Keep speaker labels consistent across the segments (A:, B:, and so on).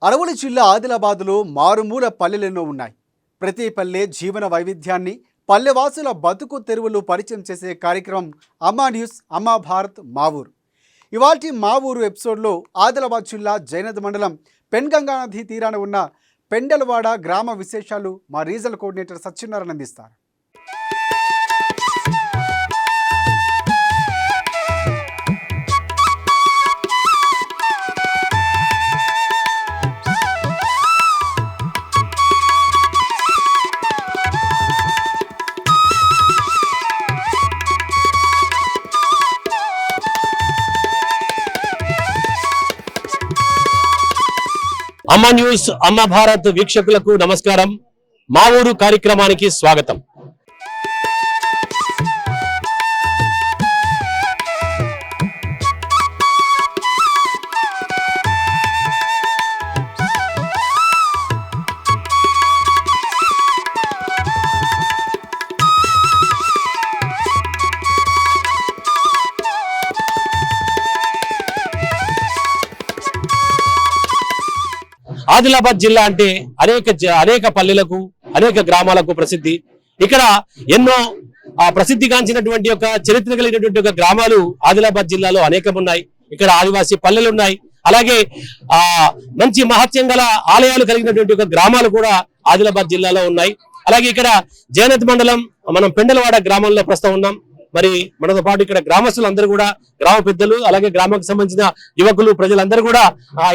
A: అరవలి జిల్లా ఆదిలాబాద్లో మారుమూల పల్లెలెన్నో ఉన్నాయి. ప్రతి పల్లె జీవన వైవిధ్యాన్ని, పల్లెవాసుల బతుకు తెరువులు పరిచయం చేసే కార్యక్రమం అమ్మా న్యూస్ అమ్మా భారత్ మా ఊరు. ఇవాల్టి మా ఊరు ఎపిసోడ్లో ఆదిలాబాద్ జిల్లా జైనద్ మండలం పెన్గంగా నది తీరాన ఉన్న పెండలవాడ గ్రామ విశేషాలు మా రీజనల్ కోఆర్డినేటర్ సత్యనారాయణ అందిస్తారు.
B: అమ్మా న్యూస్ అమ్మా భారత్ వీక్షకులకు నమస్కారం. మా ఊరు కార్యక్రమానికి స్వాగతం. ఆదిలాబాద్ జిల్లా అంటే అనేక పల్లెలకు, అనేక గ్రామాలకు ప్రసిద్ధి. ఇక్కడ ఎన్నో ప్రసిద్ధిగాంచినటువంటి ఒక చరిత్ర కలిగినటువంటి ఒక గ్రామాలు ఆదిలాబాద్ జిల్లాలో అనేకం ఉన్నాయి. ఇక్కడ ఆదివాసీ పల్లెలు ఉన్నాయి. అలాగే మంచి మహత్యం గల ఆలయాలు కలిగినటువంటి ఒక గ్రామాలు కూడా ఆదిలాబాద్ జిల్లాలో ఉన్నాయి. అలాగే ఇక్కడ జైనద్ మండలం మనం పెండలవాడ గ్రామంలో ప్రస్తుతం ఉన్నాం. మరి మనతో పాటు ఇక్కడ గ్రామస్తులందరూ కూడా, గ్రామ పెద్దలు, అలాగే గ్రామానికి సంబంధించిన యువకులు, ప్రజలందరూ కూడా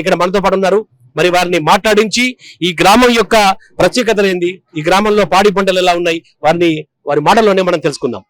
B: ఇక్కడ మనతో పాటు ఉన్నారు. మరి వారిని మాట్లాడించి ఈ గ్రామం యొక్క ప్రత్యేకతలు ఏంది, ఈ గ్రామంలో పాడి పంటలు ఎలా ఉన్నాయి, వారి మాటల్లోనే మనం తెలుసుకుందాం.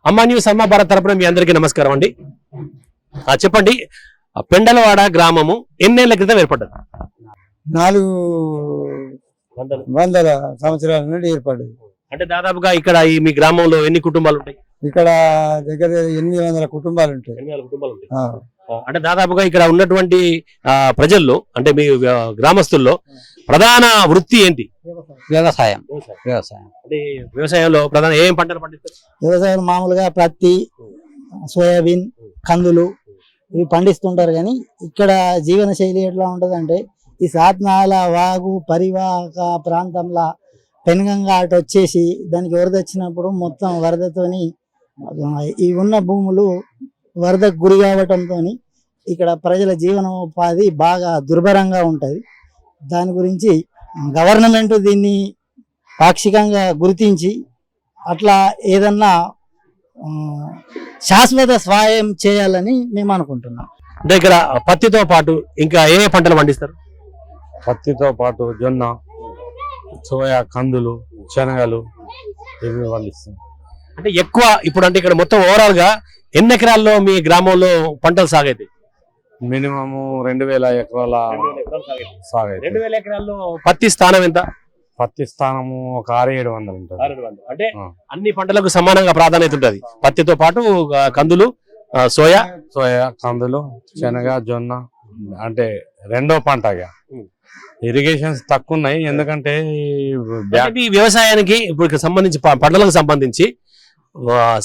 B: అమ్మా న్యూస్ అమ్మా భారత్ తరపున మీ అందరికీ నమస్కారం అండి. చెప్పండి, పెండలవాడ గ్రామము ఎన్నేళ్ల క్రితం ఏర్పడ్డది?
C: 400 సంవత్సరాల నుండి ఏర్పడ్డది.
B: అంటే దాదాపుగా ఇక్కడ మీ గ్రామంలో ఎన్ని కుటుంబాలు ఉంటాయి?
C: ఇక్కడ దగ్గర 800 కుటుంబాలు ఉంటాయి.
B: అంటే దాదాపుగా ఇక్కడ ఉన్నటువంటి ప్రజల్లో, అంటే మీ గ్రామస్తుల్లో ప్రధాన వృత్తి ఏంటి?
C: వ్యవసాయం.
B: అంటే వ్యవసాయంలో ప్రధాన ఏం పంటలు పండిస్తారు?
C: వ్యవసాయం మామూలుగా పత్తి, సోయాబీన్, కందులు ఇవి పండిస్తుంటారు. కానీ ఇక్కడ జీవన శైలి ఎట్లా ఉంటది అంటే, ఈ సాత్నాల వాగు పరివాహక ప్రాంతంలో పెనుగంగా అటు వచ్చేసి దానికి వరద వచ్చినప్పుడు మొత్తం వరదతోని ఈ ఉన్న భూములు వరదకు గురి కావటంతో ఇక్కడ ప్రజల జీవనోపాధి బాగా దుర్భరంగా ఉంటుంది. దాని గురించి గవర్నమెంట్ దీన్ని పాక్షికంగా గుర్తించి అట్లా ఏదన్నా శాశ్వత సహాయం చేయాలని మేము అనుకుంటున్నాం.
B: అంటే ఇక్కడ పత్తితో పాటు ఇంకా ఏ పంటలు పండిస్తారు?
D: పత్తితో పాటు జొన్న, సోయా, కందులు, శనగలు ఇవి పండిస్తాం.
B: అంటే ఎక్కువ ఇప్పుడు అంటే ఇక్కడ మొత్తం ఓవరాల్ గా ఎన్ని ఎకరాల్లో మీ గ్రామంలో పంటలు సాగైతే?
D: మినిమము 2000 ఎకరాల సాగైతే.
B: 2000 ఎకరాల్లో పత్తి స్థానం ఎంత?
D: పత్తి స్థానము ఒక 600-700 ఉంటుంది.
B: అంటే అన్ని పంటలకు సమానంగా ప్రాధాన్యత ఉంటుంది. పత్తితో పాటు కందులు, సోయా,
D: కందులు, శనగ, జొన్న అంటే రెండో పంటగా. ఇరిగేషన్స్ తక్కువ ఉన్నాయి, ఎందుకంటే
B: వ్యవసాయానికి ఇప్పుడు సంబంధించి పంటలకు సంబంధించి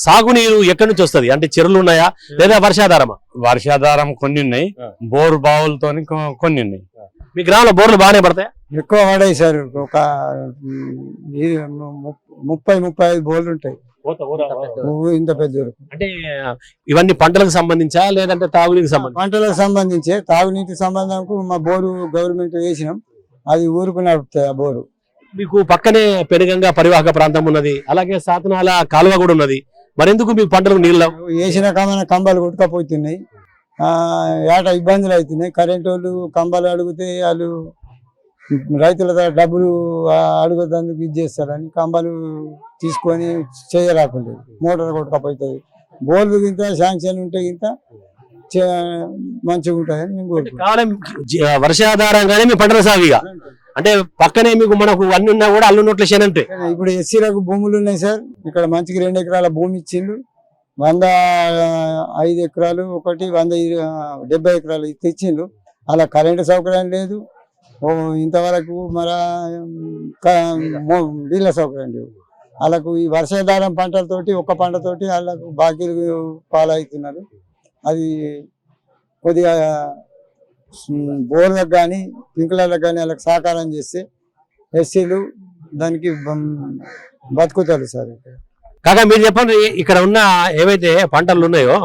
B: సాగునీరు ఎక్కడి నుంచి వస్తుంది? అంటే చెరువులు ఉన్నాయా లేదా వర్షాధారమా?
D: వర్షాధారం కొన్ని ఉన్నాయి, బోర్ బావులతో కొన్ని ఉన్నాయి.
B: మీ గ్రామంలో బోర్లు బాగానే పడతాయా?
C: ఎక్కువ పడాయి సార్. ఒక 30-35 బోర్లు ఉంటాయి. ఇంత పెద్ద.
B: అంటే ఇవన్నీ పంటలకు సంబంధించా లేదంటే తాగునీటికి సంబంధించి?
C: పంటలకు సంబంధించి. తాగునీటి సంబంధంకు మా బోరు గవర్నమెంట్ వేసినాం, అది ఊరుకు నడుపుతాయి. ఆ బోరు
B: మీకు పక్కనే పెనుగంగా పరివాహక ప్రాంతం ఉన్నది, అలాగే సాతనాల కాలువ కూడా ఉన్నది. మరెందుకు మీకు పంటలకు నీళ్ళు
C: వేసిన కంబాలు కొట్టుకపోతున్నాయి, ఏట ఇబ్బందులు అవుతున్నాయి. కరెంట్ వాళ్ళు కంబాలు అడిగితే వాళ్ళు రైతుల డబ్బులు అడుగుతందుకు ఇది చేస్తారని కంబాలు తీసుకొని చేయరాకుండా మోటార్ కొట్టుకపోతుంది. బోర్లు ఇంత శాంక్షన్ ఉంటే ఇంత మంచిగా ఉంటాయని మేము కోరుకుంటున్నాం.
B: వర్షాధారంగానే మీ పంటల సాగుగా అంటే పక్కనే మీకు మనకు అన్ని ఉన్నా కూడా అల్లు నోట్ల చేనంటే
E: ఇప్పుడు ఎస్సీలకు భూములు ఉన్నాయి సార్. ఇక్కడ మంచికి 2 ఎకరాల భూమి ఇచ్చిండు. 105 ఎకరాలు ఒకటి 170 ఎకరాలు ఇచ్చిండు. అలా కరెంటు సౌకర్యం లేదు. ఇంతవరకు మన నీళ్ళ సౌకర్యం లేవు. వాళ్ళకు ఈ వర్షాధారం పంటలతోటి ఒక్క పంటతోటి వాళ్ళకు బాకీలు పాలవుతున్నారు. అది కొద్దిగా బోర్లకు కానీ పింకులకు కానీ వాళ్ళకి సహకారం చేస్తే ఎస్సీలు దానికి బతుకుతారు సార్.
B: కాగా మీరు చెప్పండి, ఇక్కడ ఉన్న ఏవైతే పంటలు ఉన్నాయో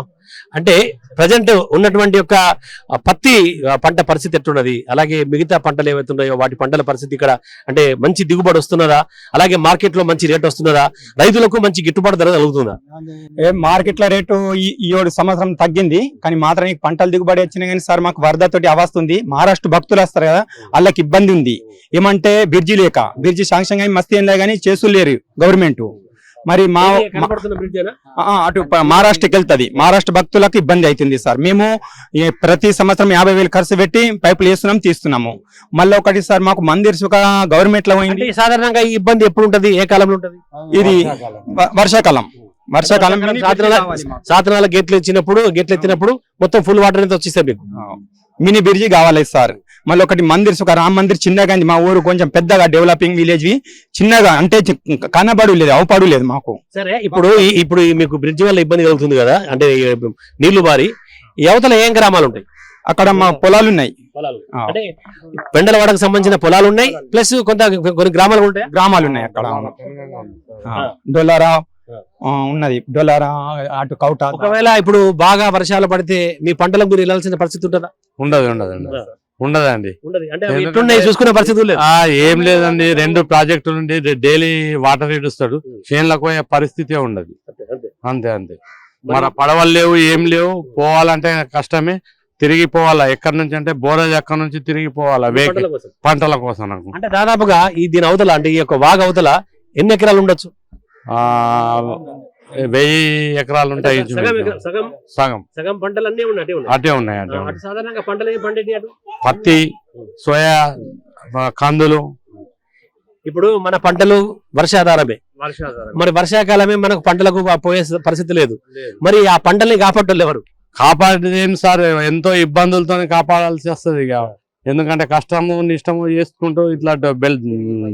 B: అంటే ప్రజెంట్ ఉన్నటువంటి యొక్క పత్తి పంట పరిస్థితి ఎట్లున్నది, అలాగే మిగతా పంటలు ఏవైతే ఉన్నాయో వాటి పంటల పరిస్థితి ఇక్కడ అంటే మంచి దిగుబడి వస్తున్నదా, అలాగే మార్కెట్ లో మంచి రేట్ వస్తున్నదా, రైతులకు మంచి గిట్టుబాటు ధర కలుగుతుందా?
F: మార్కెట్ లో రేటు ఈ 7 సంవత్సరం తగ్గింది, కానీ మాత్రం ఈ పంటలు దిగుబడి వచ్చినాయి. కానీ సార్ మాకు వరదతోటి అవస్తుంది. మహారాష్ట్ర భక్తులు వస్తారు కదా, వాళ్ళకి ఇబ్బంది ఉంది. ఏమంటే బ్రిడ్జి లేక, బ్రిడ్జి శాంక్షన్ కానీ మస్తీ ఏందా కానీ చేసులేరు గవర్నమెంట్. మరి అటు మహారాష్ట్రకి వెళ్తుంది. మహారాష్ట్ర భక్తులకు ఇబ్బంది అవుతుంది సార్. మేము ప్రతి సంవత్సరం 50,000 ఖర్చు పెట్టి పైపులు వేస్తున్నాం, తీస్తున్నాము. మళ్ళీ ఒకటి సార్ మాకు మందిర్ సుఖ గవర్నమెంట్ లో పోయింది.
B: సాధారణంగా ఈ ఇబ్బంది ఎప్పుడు ఉంటది, ఏ కాలంలో ఉంటది?
F: ఇది వర్షాకాలం.
B: సాధనాల గేట్లు ఎత్తినప్పుడు మొత్తం ఫుల్ వాటర్ అనేది వచ్చేస్తాయి మీకు.
F: మినీ బ్రిడ్జి కావాలి సార్. మళ్ళీ ఒకటి మందిర్ సుఖ రామ్ మందిర్ చిన్నగా, మా ఊరు కొంచెం పెద్దగా డెవలపింగ్ విలేజ్ చిన్నగా, అంటే కనబడు లేదు, అవపడు లేదు మాకు.
B: సరే, ఇప్పుడు మీకు బ్రిడ్జి వల్ల ఇబ్బంది కలుగుతుంది కదా, అంటే నీళ్లు బారి యువతల ఏం గ్రామాలు ఉంటాయి?
F: అక్కడ మా పొలాలు ఉన్నాయి.
B: అంటే పెండలవాడకు సంబంధించిన పొలాలు ఉన్నాయి, ప్లస్ కొన్ని గ్రామాలు ఉంటాయి.
F: గ్రామాలు ఉన్నాయి అక్కడ. డొల్లారా ఉన్నది, డొల్లారా అటు కౌట.
B: ఒకవేళ ఇప్పుడు బాగా వర్షాలు పడితే మీ పంటలకు మీరు వెళ్ళాల్సిన పరిస్థితి ఉంటుందా?
D: ఉండదండి.
B: అంటే ఎట్లున్నాయి చూసుకునే పరిస్థితి లేదు.
D: ఏం లేదండి. 2 ప్రాజెక్టులు నుండి డైలీ వాటర్ ఇడుస్తాడు. చేనులకు పోయే పరిస్థితి ఉండదు. అంతే. మన పడవలు లేవు, ఏం లేవు. పోవాలంటే కష్టమే. తిరిగి పోవాలా ఎక్కడి నుంచి అంటే బోరేజ్ ఎక్కడి నుంచి తిరిగి పోవాలా పంటల కోసం.
B: అంటే దాదాపుగా దీని అవతల, అంటే ఈ యొక్క వాగు అవతల ఎన్ని ఎకరాలు ఉండొచ్చు?
D: 1000 ఎకరాలు ఉంటాయి.
B: సగం పంటలు అన్నీ
D: అటే ఉన్నాయి.
B: సాధారణంగా పంటలు ఏం పండేటి?
D: పత్తి, సోయా, కందులు.
B: ఇప్పుడు మన పంటలు వర్షాధారమే. మరి వర్షాకాలమే మనకు పంటలకు పోయే పరిస్థితి లేదు. మరి ఆ పంటల్ని కాపాడటం ఎవరు?
D: కాపాడేదేం సార్, ఎంతో ఇబ్బందులతో కాపాడాల్సి వస్తుంది. ఇక ఎందుకంటే కష్టము ఇష్టము చేసుకుంటూ ఇట్లా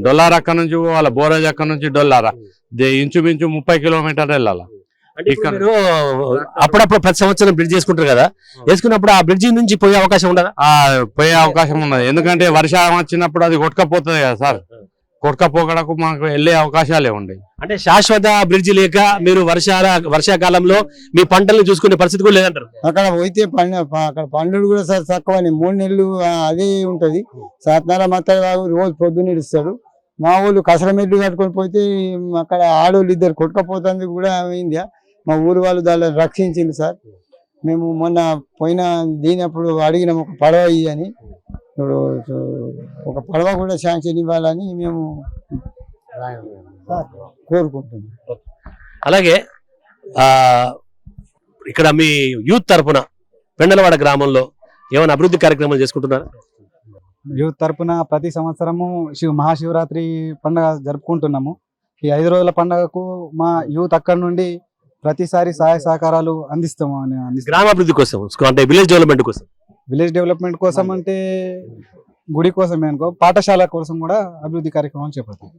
D: డొల్లారా అక్కడ నుంచి పోవాలి, బోరేజ్ అక్కడ నుంచి డొల్లారా ఇంచుమించు 30 కిలోమీటర్లు వెళ్ళాలి.
B: అప్పుడప్పుడు ప్రతి సంవత్సరం బ్రిడ్జ్ చేసుకుంటారు కదా, వేసుకున్నప్పుడు ఆ బ్రిడ్జి నుంచి పోయే అవకాశం ఉండదా?
D: పోయే అవకాశం ఉన్నది. ఎందుకంటే వర్షం వచ్చినప్పుడు అది కొట్టుకపోతుంది కదా సార్. కొట్టుకపోకడకు మనకు వెళ్ళే అవకాశాలే ఉండవు.
B: అంటే శాశ్వత బ్రిడ్జి లేక మీరు వర్షాకాలంలో మీ పంటలను చూసుకునే పరిస్థితి కూడా లేదంటారు.
E: అక్కడ పోయితే అక్కడ పండుగ కూడా సార్ తక్కువ, 3 నెలలు అదే ఉంటది. సత్నాల మత్తడి రోజు పొద్దున్న ఇస్తాడు. మా వాళ్ళు కసరమెడ్లు కట్టుకొని పోతే అక్కడ ఆడోళ్ళు 2 కొట్టుకపోతుంది కూడా అయింది. మా ఊరు వాళ్ళు దాన్ని రక్షించింది సార్. మేము మొన్న దీనప్పుడు అడిగినాం ఒక పడవ ఇయ్యని. ఇప్పుడు ఒక పడవ కూడా శాంక్షన్ ఇవ్వాలని మేము కోరుకుంటున్నాం.
B: అలాగే ఇక్కడ మీ యూత్ తరఫున పెండలవాడ గ్రామంలో ఏమైనా అభివృద్ధి కార్యక్రమాలు చేసుకుంటున్నారా?
G: యూత్ తరపున ప్రతి సంవత్సరము మహాశివరాత్రి పండుగ జరుపుకుంటున్నాము. ఈ 5 రోజుల పండుగకు మా యూత్ అక్కడి నుండి ప్రతిసారి సహాయ సహకారాలు అందిస్తాము.
B: గ్రామాభివృద్ధి కోసం, అంటే విలేజ్ డెవలప్మెంట్ కోసం అంటే గుడి కోసమే అనుకో, పాఠశాల కోసం కూడా అభివృద్ధి కార్యక్రమాలు చేపడతాం.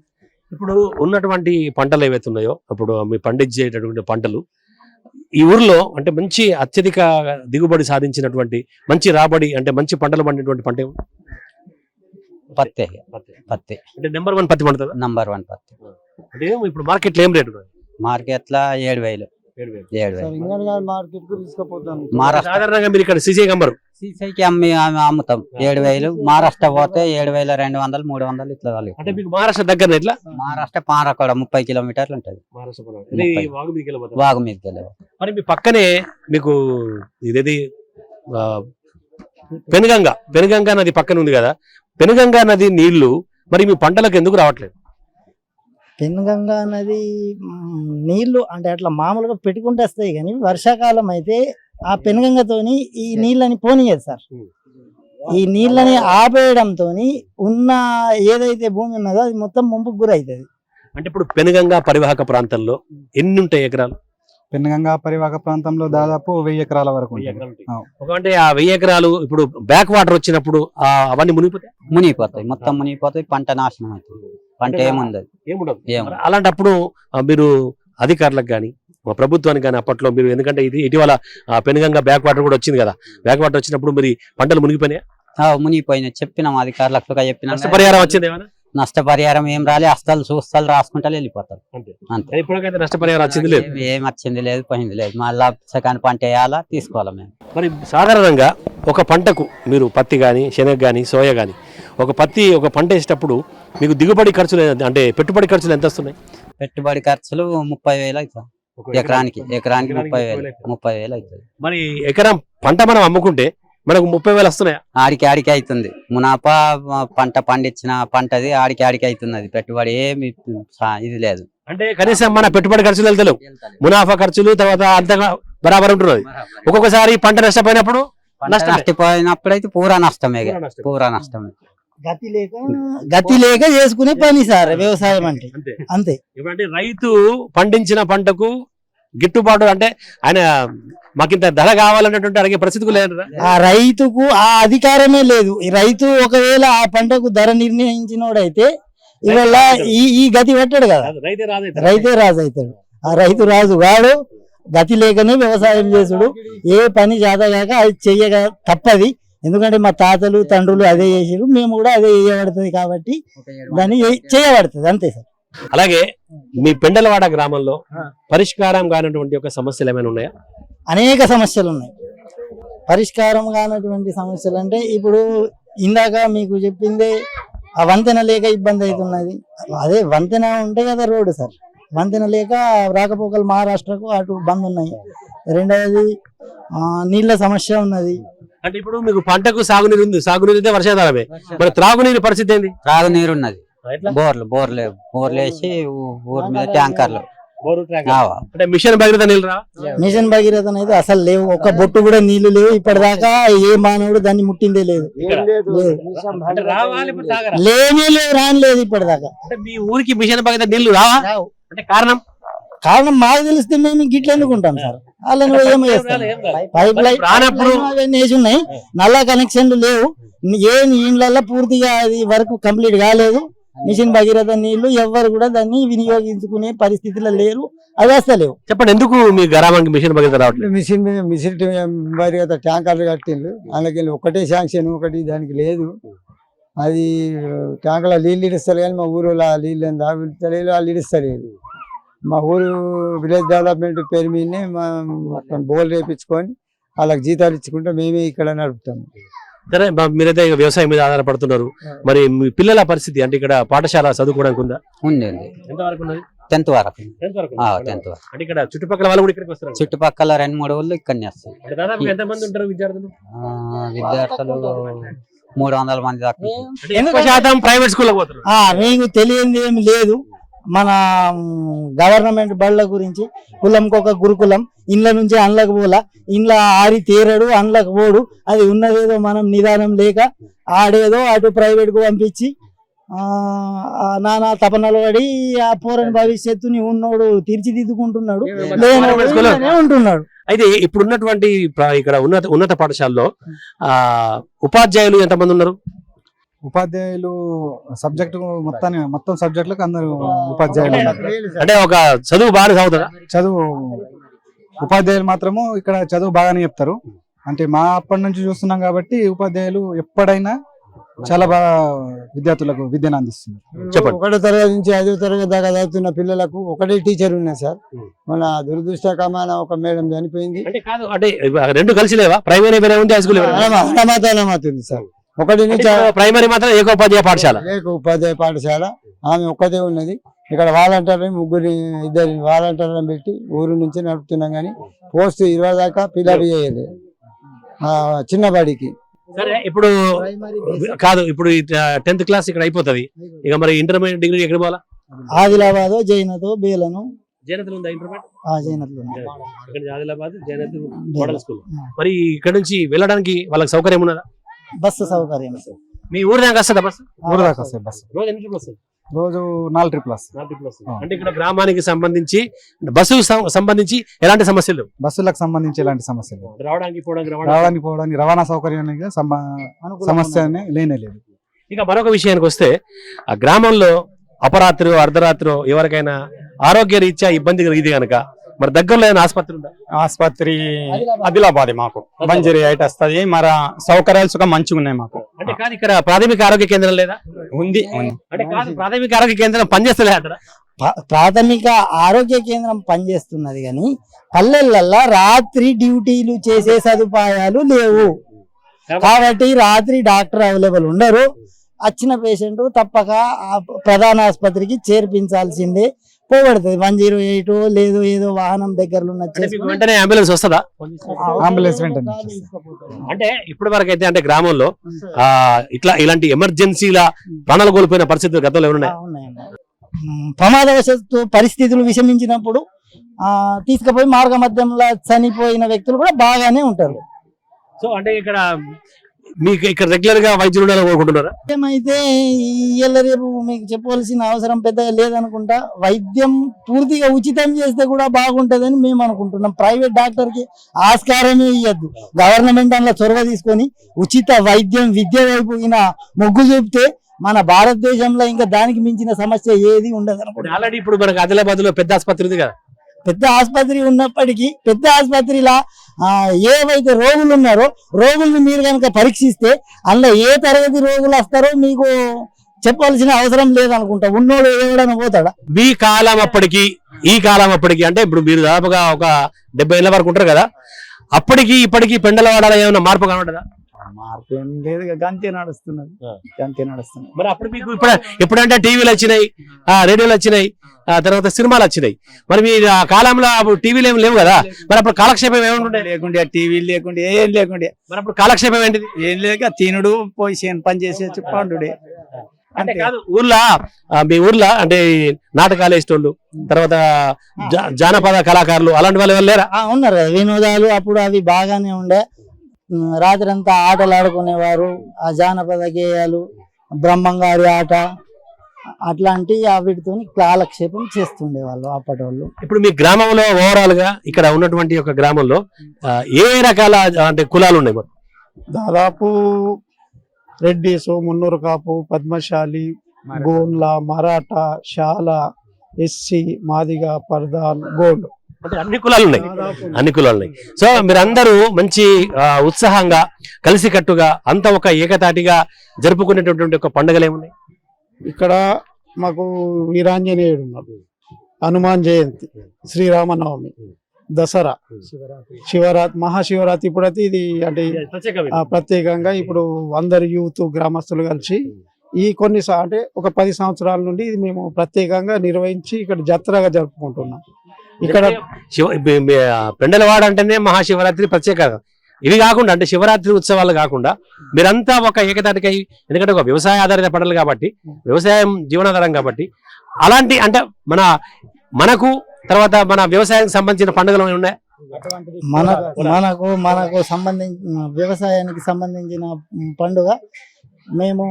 B: ఇప్పుడు ఉన్నటువంటి పంటలు ఏవైతే ఉన్నాయో, ఇప్పుడు మీ పండించేటటువంటి పంటలు ఈ ఊర్లో అంటే మంచి అత్యధిక దిగుబడి సాధించినటువంటి మంచి రాబడి అంటే మంచి పంటలు పండినటువంటి పంట
H: పత్తి.
B: అంటే నెంబర్ 1 పత్తి పండుతుంది.
H: నంబర్ 1 పత్తి.
B: అంటే ఇప్పుడు మార్కెట్ లో ఏం రేటు?
H: మార్కెట్ లో 7,000.
B: సాధారణంగా మీరు ఇక్కడ సీసీకి అమ్మరు?
H: సీసీకి అమ్ముతాం 7,000. మహారాష్ట్ర పోతే 7,200, 300 ఇట్లా.
B: అంటే మీకు మహారాష్ట్ర దగ్గర ఇట్లా?
H: మహారాష్ట్ర పారక్కడ 30 కిలోమీటర్లు ఉంటది. వాగు మీదకి వెళ్ళే.
B: మరి మీ పక్కనే మీకు ఇదేది పెనుగంగా నది పక్కన ఉంది కదా, పెనుగంగా నది నీళ్లు మరి మీ పంటలకు ఎందుకు రావట్లేదు?
C: పెనుగంగా నది నీళ్లు అంటే అట్లా మామూలుగా పెట్టుకుంటే వస్తాయి, కానీ వర్షాకాలం అయితే ఆ పెనుగంగతోని ఈ నీళ్ళని పోనీయదు సార్. ఈ నీళ్ళని ఆపేయడంతో ఉన్న ఏదైతే భూమి ఉన్నదో అది మొత్తం ముంపుకు గురవుతుంది.
B: అంటే ఇప్పుడు పెనుగంగా పరివాహక ప్రాంతంలో ఎన్ని ఉంటాయి ఎకరాలు?
G: పెనుగంగా పరివాహక ప్రాంతంలో దాదాపు 1000 ఎకరాల వరకు ఉంటుంది.
B: అంటే ఆ 1000 ఎకరాలు ఇప్పుడు బ్యాక్ వాటర్ వచ్చినప్పుడు అవన్నీ మునిగిపోతాయి.
H: మొత్తం మునిగిపోతాయి, పంట నాశనం అవుతుంది, పంట ఏముండదు.
B: మరి అలాంటప్పుడు మీరు అధికారులకు కానీ ప్రభుత్వానికి కానీ అప్పట్లో మీరు, ఎందుకంటే ఇది ఇటీవల పెనుగంగా బ్యాక్ వాటర్ కూడా వచ్చింది కదా, బ్యాక్ వాటర్ వచ్చినప్పుడు మరి పంటలు మునిగిపోయినాయి,
H: మునిగిపోయినాయి. చెప్పినాం అధికారులకు, చెప్పినా
B: నష్టపరిహారం వచ్చింది ఏమైనా?
H: నష్టపరిహారం ఏం రాలే, అస్తలు చూస్తాలు రాసుకుంటా వెళ్ళిపోతారు అంతే.
B: ఇప్పటికైతే నష్టపరిహారం వచ్చింది లేదు,
H: ఏం వచ్చింది లేదు, పోయింది లేదు. మళ్ళా సెకండ్ పంట వేయాలా, తీసుకోవాలా మేము.
B: మరి సాధారణంగా ఒక పంటకు మీరు పత్తి కానీ శనగ కానీ సోయా కానీ ఒక పంట వేసేటప్పుడు మీకు దిగుబడి ఖర్చులు అంటే పెట్టుబడి ఖర్చులు ఎంత వస్తున్నాయి?
H: పెట్టుబడి ఖర్చులు 30,000 అవుతుంది ఎకరానికి 30,000 అవుతుంది.
B: మరి ఎకరం పంట మనం అమ్ముకుంటే మనకు 30,000 వస్తున్నాయా?
H: ఆడికి అవుతుంది మునాపా. పంట పండించిన పంటది ఆడికి అవుతుంది. అది పెట్టుబడి ఏమి ఇది లేదు.
B: అంటే కనీసం మన పెట్టుబడి ఖర్చులు వెళ్తలేవు, మునాఫా ఖర్చులు తర్వాత అంతగా బరాబర్ ఉంటున్నది. ఒక్కొక్కసారి పంట నష్టపోయినప్పుడు
H: నష్టపోయినప్పుడు అయితే పూరా నష్టమే, పూరా నష్టమే.
C: గతి లేక చేసుకునే పని సార్ వ్యవసాయం అంటే అంతే.
B: ఇప్పుడు రైతు పండించిన పంటకు గిట్టుబాటు అంటే ఆయన మాకింత ధర కావాలన్నటువంటి అడిగే పరిస్థితి లేదు.
C: ఆ రైతుకు ఆ అధికారమే లేదు. ఈ రైతు ఒకవేళ ఆ పంటకు ధర నిర్ణయించినోడైతే ఇవాళ ఈ గతి పెట్టాడు కదా, రైతే రాజు అవుతాడు. ఆ రైతు రాజు వాడు గతి లేకనే వ్యవసాయం చేసుడు. ఏ పని చేతగాక అది చెయ్యగా తప్పది. ఎందుకంటే మా తాతలు తండ్రులు అదే చేసారు, మేము కూడా అదే చేయబడుతుంది కాబట్టి దాన్ని చేయబడుతుంది అంతే సార్.
B: అలాగే మీ పెండలవాడ గ్రామంలో పరిష్కారం కానటువంటి ఒక సమస్యలు ఏమైనా ఉన్నాయా?
C: అనేక సమస్యలు ఉన్నాయి. పరిష్కారం కానటువంటి సమస్యలు అంటే ఇప్పుడు ఇందాక మీకు చెప్పిందే ఆ వంతెన లేక ఇబ్బంది అవుతున్నది. అదే వంతెన ఉంటే కదా రోడ్డు సార్, వంతెన లేక రాకపోకలు మహారాష్ట్రకు అటు బంద్ ఉన్నాయి. రెండవది నీళ్ళ సమస్య ఉన్నది.
B: అంటే ఇప్పుడు మీకు పంటకు సాగునీరు ఉంది, సాగునీరు అయితే వర్షాధారమే, మరి త్రాగునీరు పరిస్థితి ఏంది?
H: త్రాగునీరు ఉన్నది, బోర్లు వేసి ఊరి మీద ట్యాంకర్లు.
B: అంటే మిషన్ భగీరథ నీళ్ళు రా?
C: మిషన్ భగీరథ అయితే అసలు లేవు, ఒక్క బొట్టు కూడా నీళ్లు లేవు. ఇప్పటిదాకా ఏ మానవుడు దాన్ని ముట్టిందే లేదు, లేనే లేవు, రానిలేదు ఇప్పటిదాకా.
B: అంటే మీ ఊరికి మిషన్ భగీరథ నీళ్లు రావా? అంటే కారణం
C: మాకు తెలిస్తే మేము గిట్ల ఎందుకుంటాం సార్. వాళ్ళని ఏమో చేస్తాం, పైప్ లైన్ అవన్నీ వేసి ఉన్నాయి, నల్ల కనెక్షన్లు లేవు. ఏం ఇళ్ళల్లో పూర్తిగా అది వరకు కంప్లీట్ కాలేదు. మిషన్ భగీరథ నీళ్లు ఎవ్వరు కూడా దాన్ని వినియోగించుకునే పరిస్థితిలో లేరు, అవి వస్తలేవు.
B: చెప్పండి, ఎందుకు మీ గ్రామానికి మిషన్ భగీరథ రావట్లేదు?
E: మిషన్ భగీరథ ట్యాంకర్లు కట్టిండ్రు, అందులోకి ఒకటే శాంక్షన్, ఒకటి దానికి లేదు. అది ట్యాంకర్లో నీళ్ళు ఇస్తారు కానీ మా ఊరిలో నీళ్ళు తాగుతలేదు, వాళ్ళు ఇస్తలేదు. మా ఊరు విలేజ్ డెవలప్మెంట్ పేరు మీదనే మా బోల్ రేపించుకొని వాళ్ళకి జీతాలు ఇచ్చుకుంటే మేమే ఇక్కడ నడుపుతాము.
B: సరే, మీరైతే వ్యవసాయం మీద ఆధారపడుతున్నారు, మరి మీ పిల్లల పరిస్థితి అంటే ఇక్కడ పాఠశాల చదువుకోవడానికి ఉందా?
H: ఉంది,
B: ఎంతవరకు ఉన్నది?
H: 10th వరకు.
B: 10th వరకు.
H: అంటే
B: ఇక్కడ చుట్టుపక్కల వాళ్ళు కూడా ఇక్కడికి వస్తారు?
H: చుట్టుపక్కల 2-3 ఊళ్ళు ఇక్కడనే వస్తాయి.
B: దాదాపు ఎంత మంది ఉంటారు విద్యార్థులు?
H: 300 మంది దాకా.
B: ఎక్కువ శాతం ప్రైవేట్ స్కూల్ పోతారు.
C: మీకు తెలియంది ఏమి లేదు. మన గవర్నమెంట్ బళ్ళ గురించి కులంకొక గురుకులం, ఇండ్ల నుంచి అండ్లకు పోలా, ఇండ్ల ఆరి తీరడు అండ్లకు పోడు. అది ఉన్నదేదో మనం నిదానం లేక ఆడేదో అటు ప్రైవేట్ కు పంపించి నానా తపనలు పడి ఆ పోరని భవిష్యత్తుని ఉన్నోడు తీర్చిదిద్దుకుంటున్నాడు, లేనోడు ఉంటున్నాడు.
B: అయితే ఇప్పుడు ఉన్నటువంటి ఇక్కడ ఉన్నత పాఠశాలలో ఉపాధ్యాయులు ఎంతమంది ఉన్నారు?
G: ఉపాధ్యాయులు మొత్తం సబ్జెక్టులకు అందరూ ఉపాధ్యాయులు.
B: అంటే ఒక చదువు బాగా సాగుతుందా?
G: చదువు ఉపాధ్యాయులు మాత్రము ఇక్కడ చదువు బాగానే చెప్తారు. అంటే మా అప్పటి నుంచి చూస్తున్నాం కాబట్టి ఉపాధ్యాయులు ఎప్పుడైనా చాలా బాగా విద్యార్థులకు విద్యను అందిస్తున్నారు.
B: చెప్పండి.
E: 1వ తరగతి నుంచి 5వ తరగతి దాకా చదువుతున్న పిల్లలకు ఒకటే టీచర్ ఉన్నాయి సార్. మన దురదృష్టకరమైన ఒక మేడం చనిపోయింది.
B: అంటే రెండు కలిసి లేవా? ప్రైమరీ వేరే ఉంది, హై స్కూల్
E: ఉంది సార్. ఒకటి నుంచి
B: ప్రైమరీ మాత్రం ఏకోపాధ్యాయ
E: పాఠశాల ఆమె ఒక్కతే ఉన్నది. ఇక్కడ వాలంటీర్ని 2 వాలంటీర్లను పెట్టి ఊరు నుంచి నడుపుతున్నాం కానీ పోస్ట్ 20 దాకా ఫిల్అప్ చేయలేదు చిన్నబడికి.
B: సరే, ఇప్పుడు కాదు, ఇప్పుడు 10th క్లాస్ ఇక్కడ అయిపోతుంది, ఇక మరి ఇంటర్మీడియట్ డిగ్రీ ఎక్కడ పోవాలా?
C: ఆదిలాబాద్, జైనతో, బేలను.
B: జైనతులు ఉందా ఇంటర్మీడియట్?
C: జైనతులు
B: ఆదిలాబాద్ జైనత్ మోడల్ స్కూల్. మరి ఇక్కడ నుంచి వెళ్ళడానికి వాళ్ళకి సౌకర్యం ఉన్నదా?
C: బస్సు సౌకర్యం.
B: మీ ఊరు దాకా వస్తుందా బస్సు?
G: ఊరు దాకా వస్తాయి బస్సు.
B: రోజు ఎన్ని ట్రిప్లు వస్తుంది?
G: రోజు 4 ట్రిప్లు వస్తాయి.
B: అంటే ఇక్కడ గ్రామానికి సంబంధించి బస్సు సంబంధించి ఎలాంటి సమస్యలు లేవు?
G: బస్సులకు సంబంధించి ఎలాంటి సమస్యలు
B: రావడానికి
G: రావడానికి పోవడానికి రవాణా సౌకర్యానికి సమస్య లేనే లేదు.
B: ఇక మరొక విషయానికి వస్తే ఆ గ్రామంలో అపరాత్రి అర్ధరాత్రి ఎవరికైనా ఆరోగ్య రీత్యా ఇబ్బంది కలిగితే గనక మరి దగ్గరలో ఏమైనా ఆసుపత్రి ఉందా?
F: ఆసుపత్రి ఆదిలాబాద్ మాకు బంజరీ అయితే వస్తుంది. మరి సౌకర్యాలు సుఖం మంచిగా ఉన్నాయి మాకు.
B: అంటే కాదు ఇక్కడ ప్రాథమిక ఆరోగ్య కేంద్రం లేదా?
F: ఉంది.
B: అంటే కాదు ప్రాథమిక ఆరోగ్య కేంద్రం పనిచేస్తలే అంటారా?
C: ప్రాథమిక ఆరోగ్య కేంద్రం పనిచేస్తున్నది కానీ పల్లెలల్లో రాత్రి డ్యూటీలు చేసే సదుపాయాలు లేవు. కాబట్టి రాత్రి డాక్టర్ అవైలబుల్ ఉండరు. వచ్చిన పేషెంట్ తప్పక ఆ ప్రధాన ఆసుపత్రికి చేర్పించాల్సిందే. పోగొడుతుంది 108 లేదు ఏదో వాహనం దగ్గరలో ఉన్న
B: వెంటనే అంబులెన్స్ వస్తుందా?
G: అంబులెన్స్ వెంటనే.
B: అంటే ఇప్పటి వరకు అయితే అంటే గ్రామంలో ఇలాంటి ఎమర్జెన్సీల ప్రాణాలు కోల్పోయిన పరిస్థితులు గతంలో ఏమన్నా?
C: ప్రమాదవశాత్తు పరిస్థితులు విషమించినప్పుడు తీసుకుపోయి మార్గ మధ్యంలో చనిపోయిన వ్యక్తులు కూడా బాగానే ఉంటారు.
B: సో అంటే ఇక్కడ మీకు ఇక్కడ రెగ్యులర్ గా వైద్యులు ఉండాలని కోరుకుంటున్నారా?
C: అయితే రేపు మీకు చెప్పవలసిన అవసరం పెద్దగా లేదనుకుంటా. వైద్యం పూర్తిగా ఉచితం చేస్తే కూడా బాగుంటదని మేము అనుకుంటున్నాం. ప్రైవేట్ డాక్టర్ కి ఆస్కారమే ఇవ్వద్దు. గవర్నమెంట్ అందులో చొరవ తీసుకొని ఉచిత వైద్యం విద్య వైపు మొగ్గు చూపితే మన భారతదేశంలో ఇంకా దానికి మించిన సమస్య ఏది ఉండదు అనుకుంటా.
B: ఆల్రెడీ ఇప్పుడు మనకు ఆదిలాబాద్ లో పెద్ద ఆసుపత్రి ఉంది కదా.
C: పెద్ద ఆసుపత్రి ఉన్నప్పటికీ పెద్ద ఆసుపత్రిలా ఏవైతే రోగులు ఉన్నారో రోగుల్ని మీరు కనుక పరీక్షిస్తే అందులో ఏ తరగతి రోగులు వస్తారో మీకు చెప్పాల్సిన అవసరం లేదనుకుంటా. ఉన్నోడు ఎవడైనా పోతాడా?
B: మీ కాలం అప్పటికి ఈ కాలం అప్పటికి అంటే ఇప్పుడు మీరు దాదాపుగా ఒక 70 ఏళ్ళ వరకు ఉంటారు కదా. అప్పటికి ఇప్పటికి పెండలవాడలో ఏమైనా మార్పు కనబడదా?
C: మార్పు ఏం లేదు, గంతే నడుస్తున్నది.
B: మరి అప్పుడు మీకు ఎప్పుడంటే టీవీలు వచ్చినాయి, రేడియోలు వచ్చినాయి, తర్వాత సినిమాలు వచ్చినాయి. మరి మీ ఆ కాలంలో అప్పుడు టీవీలు ఏమి లేవు కదా. మరి అప్పుడు కాలక్షేపం ఏముండే?
C: లేకుండే టీవీలు లేకుండే ఏం లేకుండే.
B: మరి అప్పుడు కాలక్షేపం ఏంటిది?
C: ఏం లేక తినుడు పోయి పని చేసేసి పండుడే.
B: అంటే కాదు మీ ఊర్లో అంటే నాటకాలు వేసేటోళ్ళు తర్వాత జానపద కళాకారులు అలాంటి వాళ్ళు లేరా?
C: ఉన్నారు కదా వినోదాలు. అప్పుడు అవి బాగానే ఉండే. రాత్రి అంతా ఆటలు ఆడుకునేవారు. ఆ జానపద గేయాలు, బ్రహ్మంగారి ఆట అట్లాంటి వీటితో కాలక్షేపం చేస్తుండే వాళ్ళు అప్పటి వాళ్ళు.
B: ఇప్పుడు మీ గ్రామంలో ఓవరాల్ గా ఇక్కడ ఉన్నటువంటి ఒక గ్రామంలో ఏ రకాల అంటే కులాలు ఉన్నాయి? మరి
E: దాదాపు రెడ్డిస్, మున్నూరు కాపు, పద్మశాలి, గోన్ల, మరాఠా, శాల, ఎస్సీ, మాదిగ, పర్దాన్, గోండ్,
B: అంటే అన్ని కులాలు ఉన్నాయి. సో మీరందరూ మంచి ఉత్సాహంగా కలిసికట్టుగా అంత ఒక ఏకతాటిగా జరుపుకునేటటువంటి ఒక పండుగలు ఏమున్నాయి?
E: ఇక్కడ మాకు వీరాంజనేయుడు ఉన్నాడు, హనుమాన్ జయంతి, శ్రీరామనవమి, దసరా, శివరాత్రి, మహాశివరాత్రి. ఇప్పుడైతే ఇది అంటే ప్రత్యేకంగా ఇప్పుడు అందరు యూత్ గ్రామస్తులు కలిసి ఈ కొన్ని అంటే ఒక 10 సంవత్సరాల నుండి ఇది మేము ప్రత్యేకంగా నిర్వహించి ఇక్కడ జాతరగా జరుపుకుంటున్నాం. ఇక్కడ
B: పెండలవాడ అంటేనే మహాశివరాత్రి ప్రత్యేకత. ఇవి కాకుండా అంటే శివరాత్రి ఉత్సవాలు కాకుండా మీరంతా ఒక ఏకతాటికై, ఎందుకంటే ఒక వ్యవసాయ ఆధారిత పంటలు కాబట్టి వ్యవసాయం జీవనాధారం కాబట్టి అలాంటి అంటే మనకు తర్వాత మన వ్యవసాయానికి సంబంధించిన పండుగలు ఉన్నాయి.
C: మనకు సంబంధించిన వ్యవసాయానికి సంబంధించిన పండుగ మేము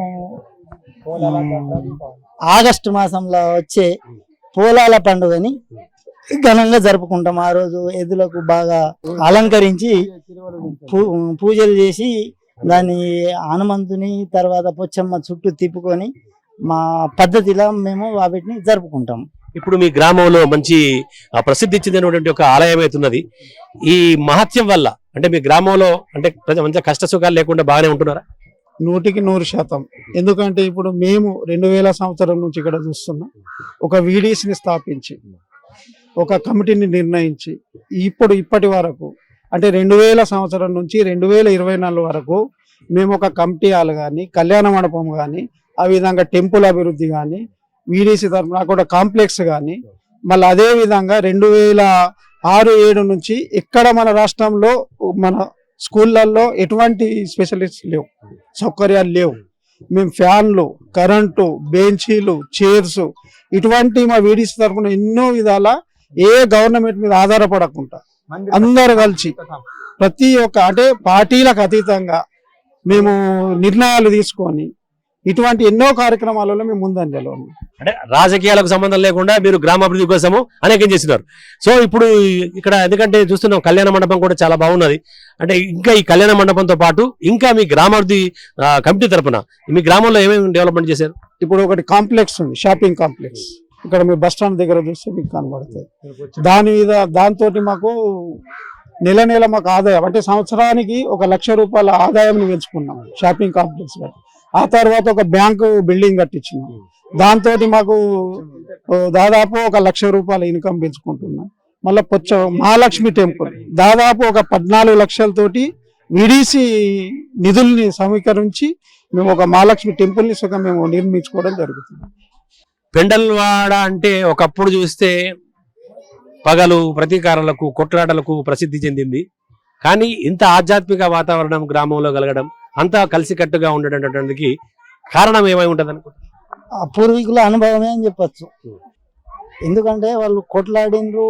C: ఆగస్టు మాసంలో వచ్చే పోలాల పండుగని ఘనంగా జరుపుకుంటాం. ఆ రోజు ఎద్దులకు బాగా అలంకరించి పూజలు చేసి దాన్ని హనుమంతుని తర్వాత పొచ్చమ్మ చుట్టూ తిప్పుకొని మా పద్ధతిలో మేము వాటిని జరుపుకుంటాం.
B: ఇప్పుడు మీ గ్రామంలో మంచి ప్రసిద్ధి చెందినటువంటి ఒక ఆలయం అవుతున్నది. ఈ మహత్యం వల్ల అంటే మీ గ్రామంలో అంటే మంచి కష్ట సుఖాలు లేకుండా బాగానే ఉంటున్నారా?
E: 100%. ఎందుకంటే ఇప్పుడు మేము 2000 సంవత్సరం నుంచి ఇక్కడ చూస్తున్నాం. ఒక వీడీసీని స్థాపించి ఒక కమిటీని నిర్ణయించి ఇప్పటి వరకు అంటే 2000 సంవత్సరం నుంచి 2024 వరకు మేము ఒక కమిటీ హాల్ కానీ, కళ్యాణ మండపం కానీ, ఆ విధంగా టెంపుల్ అభివృద్ధి కానీ, వీడీసీ తరఫున కూడా కాంప్లెక్స్ కానీ, మళ్ళీ అదే విధంగా 2006-7 నుంచి ఇక్కడ మన రాష్ట్రంలో మన స్కూళ్ళల్లో ఎటువంటి స్పెషలిస్ట్ లేవు, సౌకర్యాలు లేవు. మేము ఫ్యాన్లు, కరెంటు, బెంచీలు, చైర్స్ ఇటువంటి మా వీడీసీ తరఫున ఎన్నో విధాల ఏ గవర్నమెంట్ మీద ఆధారపడకుండా అందరు కలిసి ప్రతి ఒక్క అంటే పార్టీలకు అతీతంగా
G: మేము నిర్ణయాలు తీసుకొని ఇటువంటి ఎన్నో కార్యక్రమాలలో మేము ముందంజలో ఉన్నాం.
B: అంటే రాజకీయాలకు సంబంధం లేకుండా మీరు గ్రామాభివృద్ధి కోసము అనేకం చేస్తున్నారు. సో ఇప్పుడు ఇక్కడ ఎందుకంటే చూస్తున్నాం కళ్యాణ మండపం కూడా చాలా బాగున్నది. అంటే ఇంకా ఈ కళ్యాణ మండపంతో పాటు ఇంకా మీ గ్రామాభివృద్ధి కమిటీ తరపున మీ గ్రామంలో ఏమేమి డెవలప్మెంట్ చేశారు?
G: ఇప్పుడు ఒకటి కాంప్లెక్స్ ఉంది, షాపింగ్ కాంప్లెక్స్. ఇక్కడ మీరు బస్ స్టాండ్ దగ్గర చూస్తే మీకు కనబడుతుంది. దాంతో మాకు నెల మాకు ఆదాయం అంటే సంవత్సరానికి 1,00,000 రూపాయల ఆదాయం పెంచుకున్నాం షాపింగ్ కాంప్లెక్స్ లో. ఆ తర్వాత ఒక బ్యాంకు బిల్డింగ్ కట్టించినాం. దాంతో మాకు దాదాపు 1,00,000 రూపాయల ఇన్కమ్ పెంచుకుంటున్నాం. మళ్ళీ మహాలక్ష్మి టెంపుల్ దాదాపు ఒక 14 లక్షలతోటి విడిసి నిధుల్ని సమీకరించి మేము ఒక మహాలక్ష్మి టెంపుల్ ని మేము నిర్మించుకోవడం జరుగుతుంది.
B: పెండల్వాడ అంటే ఒకప్పుడు చూస్తే పగలు ప్రతీకారాలకు కొట్లాటలకు ప్రసిద్ధి చెందింది. కానీ ఇంత ఆధ్యాత్మిక వాతావరణం గ్రామంలో కలగడం, అంతా కలిసికట్టుగా ఉండడానికి కారణం ఏమై ఉంటది అనుకుంటా?
C: ఆ పూర్వీకుల అనుభవమే అని చెప్పొచ్చు. ఎందుకంటే వాళ్ళు కొట్లాడిండ్రు,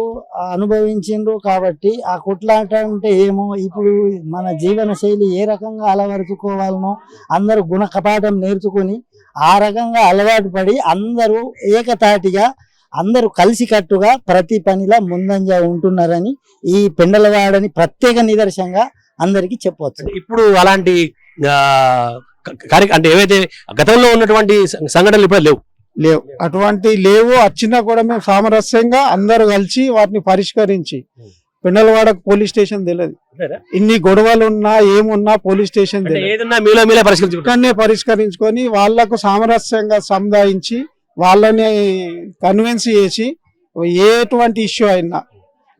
C: అనుభవించిండ్రు కాబట్టి ఆ కొట్లాట అంటే ఏమో ఇప్పుడు మన జీవన శైలి ఏ రకంగా అలవరుచుకోవాలనో అందరూ గుణకపాఠం నేర్చుకుని ఆ రకంగా అలవాటు పడి అందరూ ఏకతాటిగా అందరూ కలిసికట్టుగా ప్రతి పనిలో ముందంజ ఉంటున్నారని ఈ పెండలవాడని ప్రత్యేక నిదర్శనంగా అందరికీ చెప్పవచ్చు.
B: ఇప్పుడు అలాంటి అంటే ఏవైతే గతంలో ఉన్నటువంటి సంఘటనలు ఇప్పుడు
G: లేవు, అటువంటి లేవు. వచ్చినా కూడా మేము సామరస్యంగా అందరూ కలిసి వాటిని పరిష్కరించి, పెండలవాడకు పోలీస్ స్టేషన్ తెలియదు, ఇన్ని గొడవలు ఉన్నా ఏమున్నా పోలీస్ స్టేషన్ పరిష్కరించుకొని వాళ్లకు సామరస్యంగా సముదాయించి వాళ్ళని కన్విన్స్ చేసి ఎటువంటి ఇష్యూ అయినా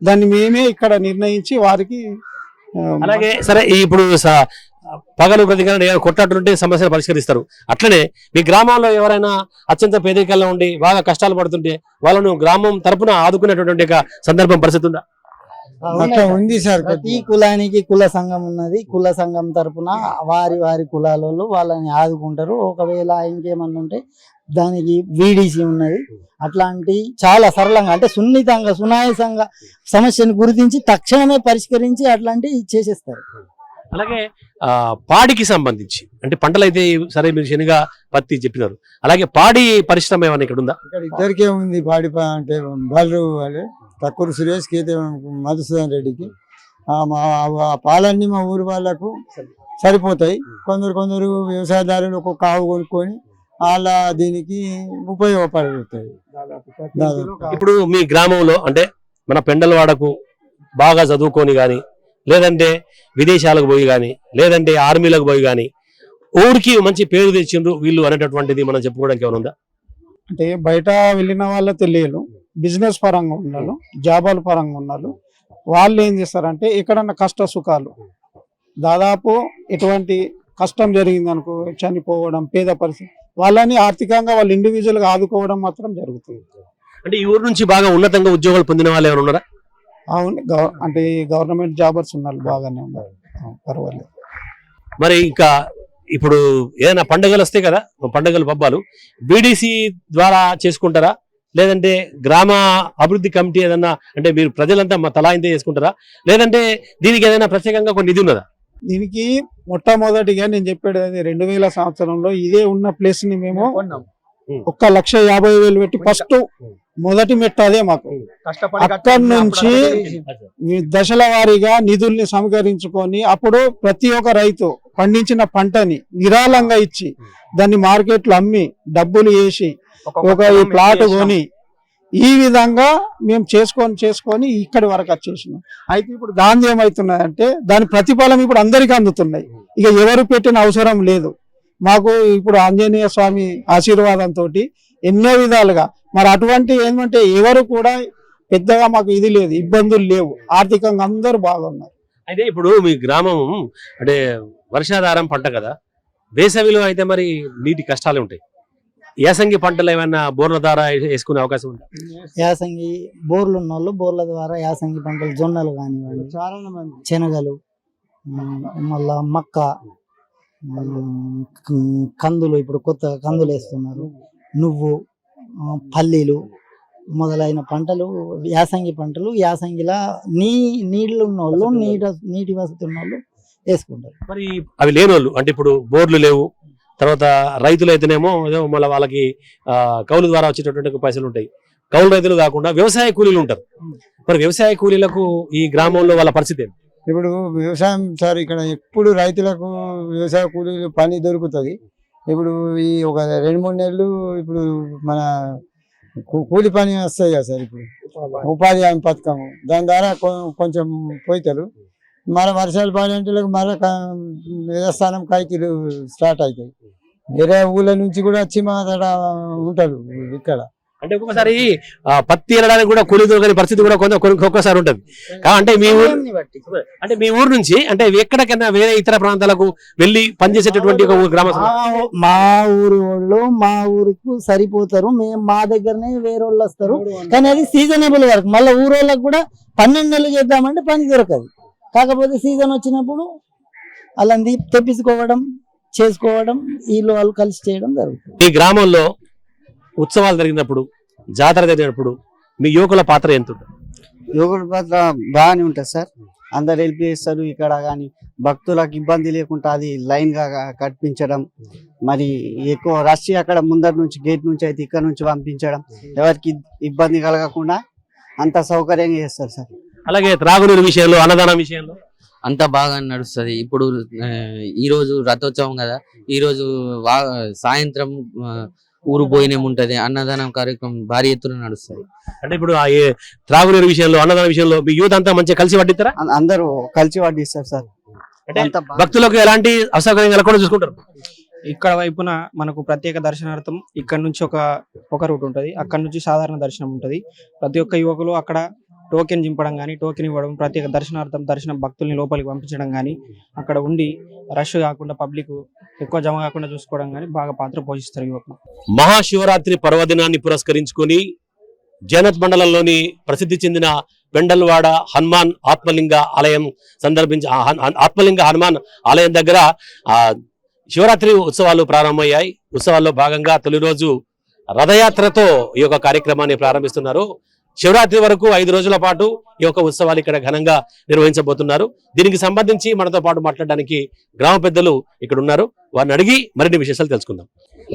G: దాన్ని మేమే ఇక్కడ నిర్ణయించి వారికి.
B: అలాగే సరే, ఇప్పుడు పగలు ప్రతిగా కొట్లాడుతుంటే సమస్యలు పరిష్కరిస్తారు. అట్లనే మీ గ్రామంలో ఎవరైనా అత్యంత పేదరికంలో ఉండి బాగా కష్టాలు పడుతుంటే వాళ్ళను గ్రామం తరపున ఆదుకునేటువంటి సందర్భం పరిస్థితి ఉందా?
C: ఉంది సార్. ప్రతి కులానికి కుల సంఘం ఉన్నది. కుల సంఘం తరపున వారి కులాలలో వాళ్ళని ఆదుకుంటారు. ఒకవేళ ఇంకేమన్నా ఉంటే దానికి వీడిసి ఉన్నది. అట్లాంటి చాలా సరళంగా అంటే సున్నితంగా సునాయాసంగా సమస్యను గుర్తించి తక్షణమే పరిష్కరించి అట్లాంటివి చేసేస్తారు.
B: అలాగే పాడికి సంబంధించి అంటే పంటలు అయితే సరే మీరు శనగ పత్తి చెప్పినారు, అలాగే పాడి పరిశ్రమ ఏమైనా ఇక్కడ ఉందా?
E: ఇక్కడ ఇద్దరికే ఉంది పాడి అంటే బాలు వాళ్ళే తక్కువ సురేష్కి అయితే మధుసూదన్ రెడ్డికి. పాలన్నీ మా ఊరు వాళ్ళకు సరిపోతాయి. కొందరు వ్యవసాయదారులు ఒక్కొక్క ఆవు కొనుక్కొని వాళ్ళ దీనికి ఉపయోగపడుతాయి.
B: ఇప్పుడు మీ గ్రామంలో అంటే మన పెండలవాడకు బాగా చదువుకొని కానీ లేదంటే విదేశాలకు పోయి కానీ లేదంటే ఆర్మీలకు పోయి కానీ ఊరికి మంచి పేరు తెచ్చిండ్రు వీళ్ళు అనేటటువంటిది మనం చెప్పుకోవడానికి ఏమైనా ఉందా?
G: అంటే బయట వెళ్ళిన వాళ్ళ తెలియదు, బిజినెస్ పరంగా ఉన్నారు, జాబాల పరంగా ఉన్నారు. వాళ్ళు ఏం చేస్తారంటే ఎక్కడన్నా కష్ట సుఖాలు దాదాపు ఎటువంటి కష్టం జరిగింది అనుకో, చనిపోవడం, పేద పరిస్థితి, వాళ్ళని ఆర్థికంగా వాళ్ళు ఇండివిజువల్ గా ఆదుకోవడం మాత్రం జరుగుతుంది.
B: అంటే ఈ ఊరు నుంచి బాగా ఉన్నతంగా ఉద్యోగాలు పొందిన వాళ్ళు ఎవరు ఉన్నారా?
G: అవును, అంటే గవర్నమెంట్ జాబర్స్ ఉన్నారు, బాగానే ఉన్నారు, పర్వాలేదు.
B: మరి ఇంకా ఇప్పుడు ఏదైనా పండుగలు వస్తాయి కదా, పండుగలు పబ్బాలు బీడీసీ ద్వారా చేసుకుంటారా లేదంటే గ్రామ అభివృద్ధి కమిటీ ఏదన్నా అంటే మీరు ప్రజలంతా తలా ఇంతే చేసుకుంటారా లేదంటే దీనికి ఏదైనా ప్రత్యేకంగా కొన్ని నిధి ఉన్నదా?
G: దీనికి మొట్టమొదటిగా నేను చెప్పేది 2000 సంవత్సరంలో ఇదే ఉన్న ప్లేస్ ని మేము 1,50,000 పెట్టి ఫస్ట్ మొదటి మెట్టు అదే మాకు. అక్కడి నుంచి దశల వారీగా నిధుల్ని సమీకరించుకొని అప్పుడు ప్రతి ఒక్క రైతు పండించిన పంటని విరాళంగా ఇచ్చి దాన్ని మార్కెట్లో అమ్మి డబ్బులు వేసి ఒక ప్లాట్ కొని ఈ విధంగా మేము చేసుకొని ఇక్కడి వరకు వచ్చేసినాం. అయితే ఇప్పుడు దాని ఏమవుతున్నదంటే దాని ప్రతిఫలం ఇప్పుడు అందరికీ అందుతున్నాయి. ఇక ఎవరు పెట్టిన అవసరం లేదు. మాకు ఇప్పుడు ఆంజనేయ స్వామి ఆశీర్వాదంతో ఎన్నో విధాలుగా మరి అటువంటి ఏమంటే ఎవరు కూడా పెద్దగా మాకు ఇది లేదు, ఇబ్బందులు లేవు, ఆర్థికంగా అందరూ బాగున్నారు.
B: అయితే ఇప్పుడు మీ గ్రామం అంటే వర్షాధారం పంట కదా, వేసవిలో అయితే మరి నీటి కష్టాలు ఉంటాయి. యాసంగి పంటలు ఏమైనా బోర్ల ద్వారా వేసుకునే అవకాశం ఉందా?
C: యాసంగి బోర్లు ఉన్న వాళ్ళు బోర్ల ద్వారా యాసంగి పంటలు జొన్నలు కానివ్వండి, శనగలు, మళ్ళా మక్క, కందులు, ఇప్పుడు కొత్త కందులు వేస్తున్నారు, నువ్వు, పల్లీలు మొదలైన పంటలు యాసంగి పంటలు. యాసంగిలా నీళ్ళు ఉన్న వాళ్ళు నీటి వసతి ఉన్న వాళ్ళు వేసుకుంటారు.
B: మరి అవి లేని వాళ్ళు అంటే ఇప్పుడు బోర్లు లేవు, తర్వాత రైతులు అయితేనేమో ఏదో మళ్ళీ వాళ్ళకి కౌలు ద్వారా వచ్చేటటువంటి పైసలు ఉంటాయి. కౌలు రైతులు కాకుండా వ్యవసాయ కూలీలు ఉంటారు. మరి వ్యవసాయ కూలీలకు ఈ గ్రామంలో వాళ్ళ పరిస్థితి ఏంటి?
E: ఇప్పుడు వ్యవసాయం సార్ ఇక్కడ ఎప్పుడు రైతులకు వ్యవసాయ కూలీలు పని దొరుకుతుంది. ఇప్పుడు ఈ ఒక 2-3 నెలలు ఇప్పుడు మన కూలి పని వస్తాయి కదా సార్. ఇప్పుడు ఉపాధి హామీ పథకం దాని ద్వారా కొంచెం పోతారు. మన వర్షాలు పడేంటే మళ్ళీ యథాస్థానం కైకిలు స్టార్ట్ అవుతాయి. వేరే ఊళ్ళ నుంచి కూడా వచ్చి మా దగ్గర ఉంటారు ఇక్కడ.
B: అంటే ఒక్కొక్కసారి పత్తి వెళ్ళడానికి కూడా కూలీ దొరకని పరిస్థితి కూడా ఒక్కొక్కసారి ఉంటది. అంటే మీ ఊరు నుంచి అంటే ఎక్కడికైనా వేరే ఇతర ప్రాంతాలకు వెళ్ళి పనిచేసేటటువంటి ఒక గ్రామ
C: మా ఊరు వాళ్ళు మా ఊరికి సరిపోతారు. మేము మా దగ్గరనే వేరే వాళ్ళు వస్తారు. కానీ అది సీజనబుల్ వరకు. మళ్ళీ ఊరు వాళ్ళకి కూడా 12 నెలలు చేద్దామంటే పని దొరకదు. కాకపోతే సీజన్ వచ్చినప్పుడు అలాంటి తెప్పించుకోవడం చేసుకోవడం వీళ్ళు వాళ్ళు కలిసి చేయడం జరుగుతుంది.
B: ఈ గ్రామంలో ఉత్సవాలు జరిగినప్పుడు, జాతర జరిగినప్పుడు మీ యువకుల పాత్ర ఎంత ఉంటుంది?
I: యువకుల పాత్ర బాగానే ఉంటుంది సార్. అందరు హెల్ప్ చేస్తారు. ఇక్కడ కానీ భక్తులకు ఇబ్బంది లేకుండా అది లైన్ గా కట్టించడం, మరి ఎక్కువ రష్ అక్కడ ముందర నుంచి గేట్ నుంచి అయితే ఇక్కడ నుంచి పంపించడం, ఎవరికి ఇబ్బంది కలగకుండా అంత సౌకర్యంగా చేస్తారు సార్.
B: అలాగే త్రాగునీరు విషయంలో, అన్నదానం విషయంలో
H: అంతా బాగా నడుస్తుంది. ఇప్పుడు ఈ రోజు రథోత్సవం కదా, ఈ రోజు సాయంత్రం ఊరు భోజనం ఉంటది, అన్నదానం కార్యక్రమం భారీ ఎత్తున నడుస్తుంది.
B: అంటే ఇప్పుడు త్రాగునీరు విషయంలో, అన్నదానం విషయంలో మీ యూత్ అంతా మంచిగా కలిసి వడ్డిస్తారా?
I: అందరూ కలిసి వడ్డిస్తారు సార్.
B: భక్తులకు ఎలాంటి అసౌకర్యం కలగకుండా చూసుకుంటారు.
F: ఇక్కడ వైపున మనకు ప్రత్యేక దర్శనార్థం ఇక్కడ నుంచి ఒక రూట్ ఉంటుంది, అక్కడ నుంచి సాధారణ దర్శనం ఉంటుంది. ప్రతి ఒక్క యువకులు అక్కడ టోకెన్ చింపడం కానీ, టోకెన్ ఇవ్వడం, ప్రత్యేక దర్శనార్థం దర్శనం భక్తుల్ని లోపలికి పంపించడం కానీ, అక్కడ ఉండి రష్ కాకుండా పబ్లిక్ ఎక్కువ జమ కాకుండా చూసుకోవడం కానీ బాగా పాత్ర పోషిస్తారు యువకులు.
B: మహాశివరాత్రి పర్వదినాన్ని పురస్కరించుకొని జనత్ మండలంలోని ప్రసిద్ధి చెందిన పెండల్వాడ హనుమాన్ ఆత్మలింగ ఆలయం ఆత్మలింగ హనుమాన్ ఆలయం దగ్గర శివరాత్రి ఉత్సవాలు ప్రారంభమయ్యాయి. ఉత్సవాల్లో భాగంగా తొలి రోజు రథయాత్రతో ఈ యొక్క కార్యక్రమాన్ని ప్రారంభిస్తున్నారు. శివరాత్రి వరకు 5 రోజుల పాటు ఈ యొక్క ఉత్సవాలు ఇక్కడ ఘనంగా నిర్వహించబోతున్నారు. దీనికి సంబంధించి మనతో పాటు మాట్లాడడానికి గ్రామ పెద్దలు ఇక్కడ ఉన్నారు. వారిని అడిగి మరిన్ని విశేషాలు తెలుసుకుందాం.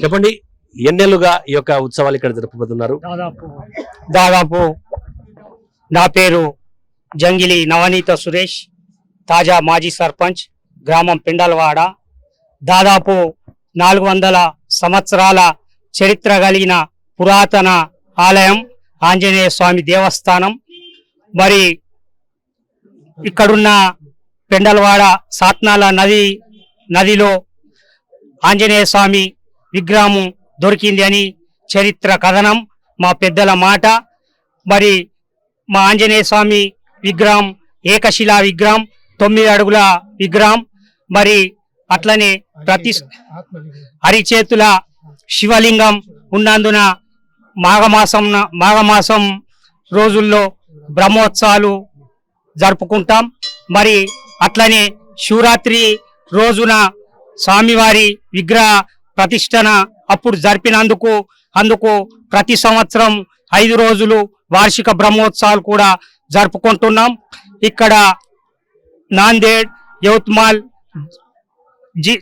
B: చెప్పండి, ఎన్నేళ్లుగా ఈ యొక్క ఉత్సవాలు ఇక్కడ జరుపుకుంటున్నారు?
J: దాదాపు నా పేరు జంగిలి నవనీత సురేష్, తాజా మాజీ సర్పంచ్, గ్రామం పిండల్వాడ. దాదాపు 400 సంవత్సరాల చరిత్ర కలిగిన పురాతన ఆలయం ఆంజనేయ స్వామి దేవస్థానం. మరి ఇక్కడున్న పెండల్వాడ సాత్నాల నదిలో ఆంజనేయ స్వామి విగ్రహం దొరికింది అని చరిత్ర కథనం, మా పెద్దల మాట. మరి మా ఆంజనేయ స్వామి విగ్రహం ఏకశిలా విగ్రహం, 9 అడుగుల విగ్రహం. మరి అట్లనే ప్రతి అరిచేతుల శివలింగం ఉన్నందున మాఘమాసం రోజుల్లో బ్రహ్మోత్సవాలు జరుపుకుంటాం. మరి అట్లనే శివరాత్రి రోజున స్వామివారి విగ్రహ ప్రతిష్టన అప్పుడు అందుకు ప్రతి సంవత్సరం 5 రోజులు వార్షిక బ్రహ్మోత్సవాలు కూడా జరుపుకుంటున్నాం. ఇక్కడ నాందేడ్, యవత్మాల్,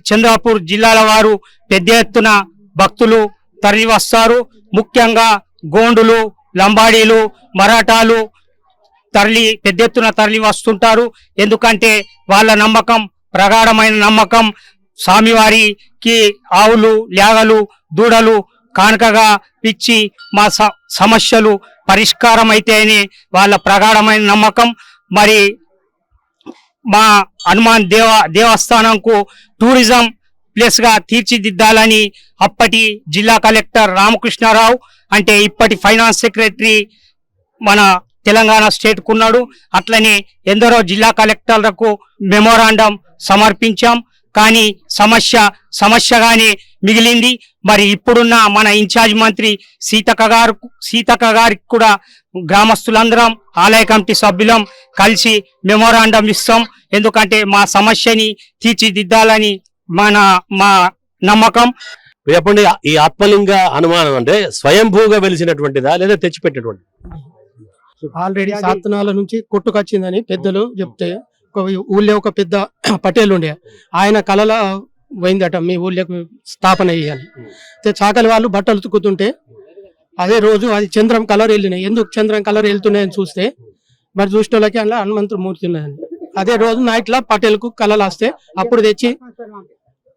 J: చంద్రాపూర్ జిల్లాల వారు పెద్ద ఎత్తున భక్తులు తరలి వస్తారు. ముఖ్యంగా గోండులు, లంబాడీలు, మరాఠాలు పెద్ద ఎత్తున తరలి వస్తుంటారు. ఎందుకంటే వాళ్ళ నమ్మకం, ప్రగాఢమైన నమ్మకం, స్వామివారికి ఆవులు, లేగలు, దూడలు కానుకగా ఇచ్చి మా సమస్యలు పరిష్కారం అయితాయని వాళ్ళ ప్రగాఢమైన నమ్మకం. మరి మా హనుమాన్ దేవస్థానంకు టూరిజం ప్లేస్ గా తీర్చిదిద్దాలని అప్పటి జిల్లా కలెక్టర్ రామకృష్ణారావు, అంటే ఇప్పటి ఫైనాన్స్ సెక్రటరీ మన తెలంగాణ స్టేట్ కున్నాడు. అట్లనే ఎందరో జిల్లా కలెక్టర్లకు మెమోరాండం సమర్పించాం. కానీ సమస్యగానే మిగిలింది. మరి ఇప్పుడున్న మన ఇన్ఛార్జ్ మంత్రి సీతక్క గారికి కూడా గ్రామస్తులందరం, ఆలయ కమిటీ సభ్యులం కలిసి మెమోరాండం ఇస్తాం. ఎందుకంటే మా సమస్యని తీర్చిదిద్దాలని మా నమ్మకం.
B: చెప్పండి, ఈ ఆత్మలింగ హనుమానం అంటే స్వయంభూగా వెలిసినటువంటిదా లేదా తెచ్చిపెట్టినటువంటి?
G: ఆల్రెడీ సాత్తనాల నుంచి కొట్టుకొచ్చిందని పెద్దలు చెప్తే
J: ఒక ఊళ్ళో ఒక పెద్ద పటేల్ ఉండే, ఆయన కళల పోయిందట మీ ఊళ్ళోకి స్థాపన చేయాలి. చాకలి వాళ్ళు బట్టలు ఉతుకుతుంటే అదే రోజు అది చంద్రం కలర్ వెళ్ళినాయి. ఎందుకు చంద్రం కలర్ వెళ్తున్నాయని చూస్తే మరి చూసేటోళ్ళకి అందులో హనుమంతుడు మూర్తి ఉన్నదండి. అదే రోజు నైట్ లా పటేల్ కు కళలు వస్తే అప్పుడు తెచ్చి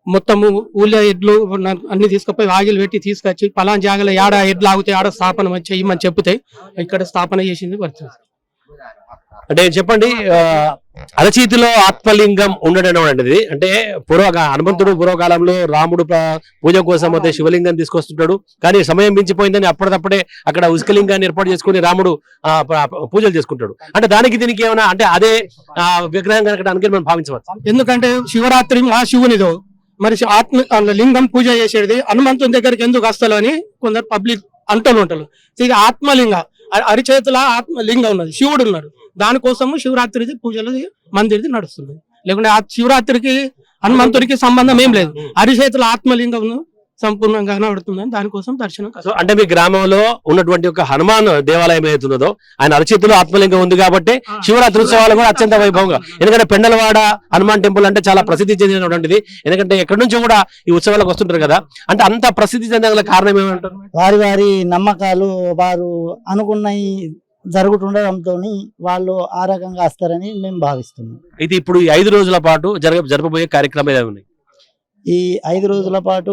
J: మొత్తము ఊళ్ళో ఎడ్లు అన్ని తీసుకుపోయి వాగిలు పెట్టి తీసుకొచ్చి పలానా జాగలో ఆడ ఎడ్లు ఆగితే ఆడ స్థాపన చేయమని చెప్తే ఇక్కడ స్థాపన చేసింది వర్తింది.
B: అంటే చెప్పండి, అరచేతిలో ఆత్మలింగం ఉండడం అనేది అంటే హనుమంతుడు పూర్వకాలంలో రాముడు పూజ కోసం అయితే శివలింగం తీసుకొస్తుంటాడు, కానీ సమయం మించిపోయిందని అప్పటికప్పుడే అక్కడ ఉస్కలింగాన్ని ఏర్పాటు చేసుకుని రాముడు పూజలు చేసుకుంటాడు. అంటే దానికి దీనికి ఏమైనా అంటే అదే విగ్రహం కనకడానికి మనం భావించవచ్చు.
J: ఎందుకంటే శివరాత్రి మా శివునిదో మరి లింగం పూజ చేసేది హనుమంతుని దగ్గరికి ఎందుకు వస్తారు అని కొందరు పబ్లిక్ అంటూ ఇది ఆత్మలింగ అరిచేతుల ఆత్మలింగం ఉన్నది, శివుడు ఉన్నాడు. దానికోసము శివరాత్రి పూజలు మందిరిది నడుస్తుంది. లేకుంటే శివరాత్రికి హనుమంతుడికి సంబంధం ఏం లేదు. అరిచేతుల ఆత్మలింగం సంపూర్ణంగా కనబడుతుందని దానికోసం దర్శనం.
B: అంటే మీ గ్రామంలో ఉన్నటువంటి ఒక హనుమాన్ దేవాలయం ఏదైతున్నదో ఆయన అరచేతిలో ఆత్మలింగం ఉంది కాబట్టి శివరాత్రి ఉత్సవాలు కూడా అత్యంత వైభవంగా, ఎందుకంటే పెండలవాడ హనుమాన్ టెంపుల్ అంటే చాలా ప్రసిద్ధి చెందినటువంటిది. ఎందుకంటే ఎక్కడి నుంచో కూడా ఈ ఉత్సవాలకు వస్తుంటారు కదా, అంటే అంత ప్రసిద్ధి చెందగల కారణం ఏమంటారు?
C: వారి వారి నమ్మకాలు, వారు అనుకున్నవి జరుగుతుండడంతో వాళ్ళు ఆ రకంగా వస్తారని మేము భావిస్తున్నాం.
B: ఇది ఇప్పుడు ఈ 5 రోజుల పాటు జరపబోయే కార్యక్రమాలు ఏమి ఉన్నాయి?
C: ఈ 5 రోజుల పాటు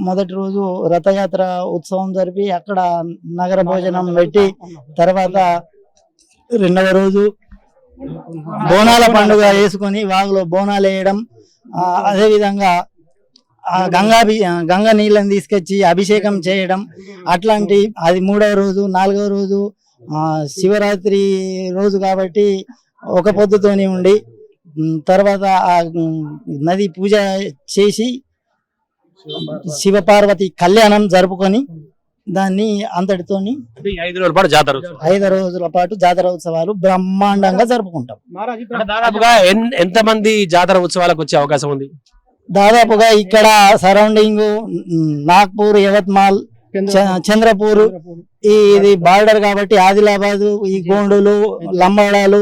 C: మొదటి రోజు రథయాత్ర ఉత్సవం జరిపి అక్కడ నగర భోజనం పెట్టి, తర్వాత 2వ రోజు బోనాల పండుగ వేసుకొని వాగులో బోనాలు వేయడం, అదే విధంగా గంగా నీళ్ళని తీసుకొచ్చి అభిషేకం చేయడం అట్లాంటి, అది 3వ రోజు. 4వ రోజు శివరాత్రి రోజు కాబట్టి ఒక పొద్దుతోని ఉండి తర్వాత ఆ నది పూజ చేసి శివపార్వతి కళ్యాణం జరుపుకొని దాన్ని అంతటితోని
B: 5 రోజుల పాటు జాతర
C: 5 రోజుల పాటు జాతర ఉత్సవాలు బ్రహ్మాండంగా జరుపుకుంటాం.
B: దాదాపుగా ఎంత మంది జాతర ఉత్సవాలకు వచ్చే అవకాశం ఉంది?
C: దాదాపుగా ఇక్కడ సరౌండింగ్ నాగ్పూర్, యవత్మాల్, చంద్రపూర్, ఇది బార్డర్ కాబట్టి ఆదిలాబాద్, ఈ గోండులు, లంబాడాలు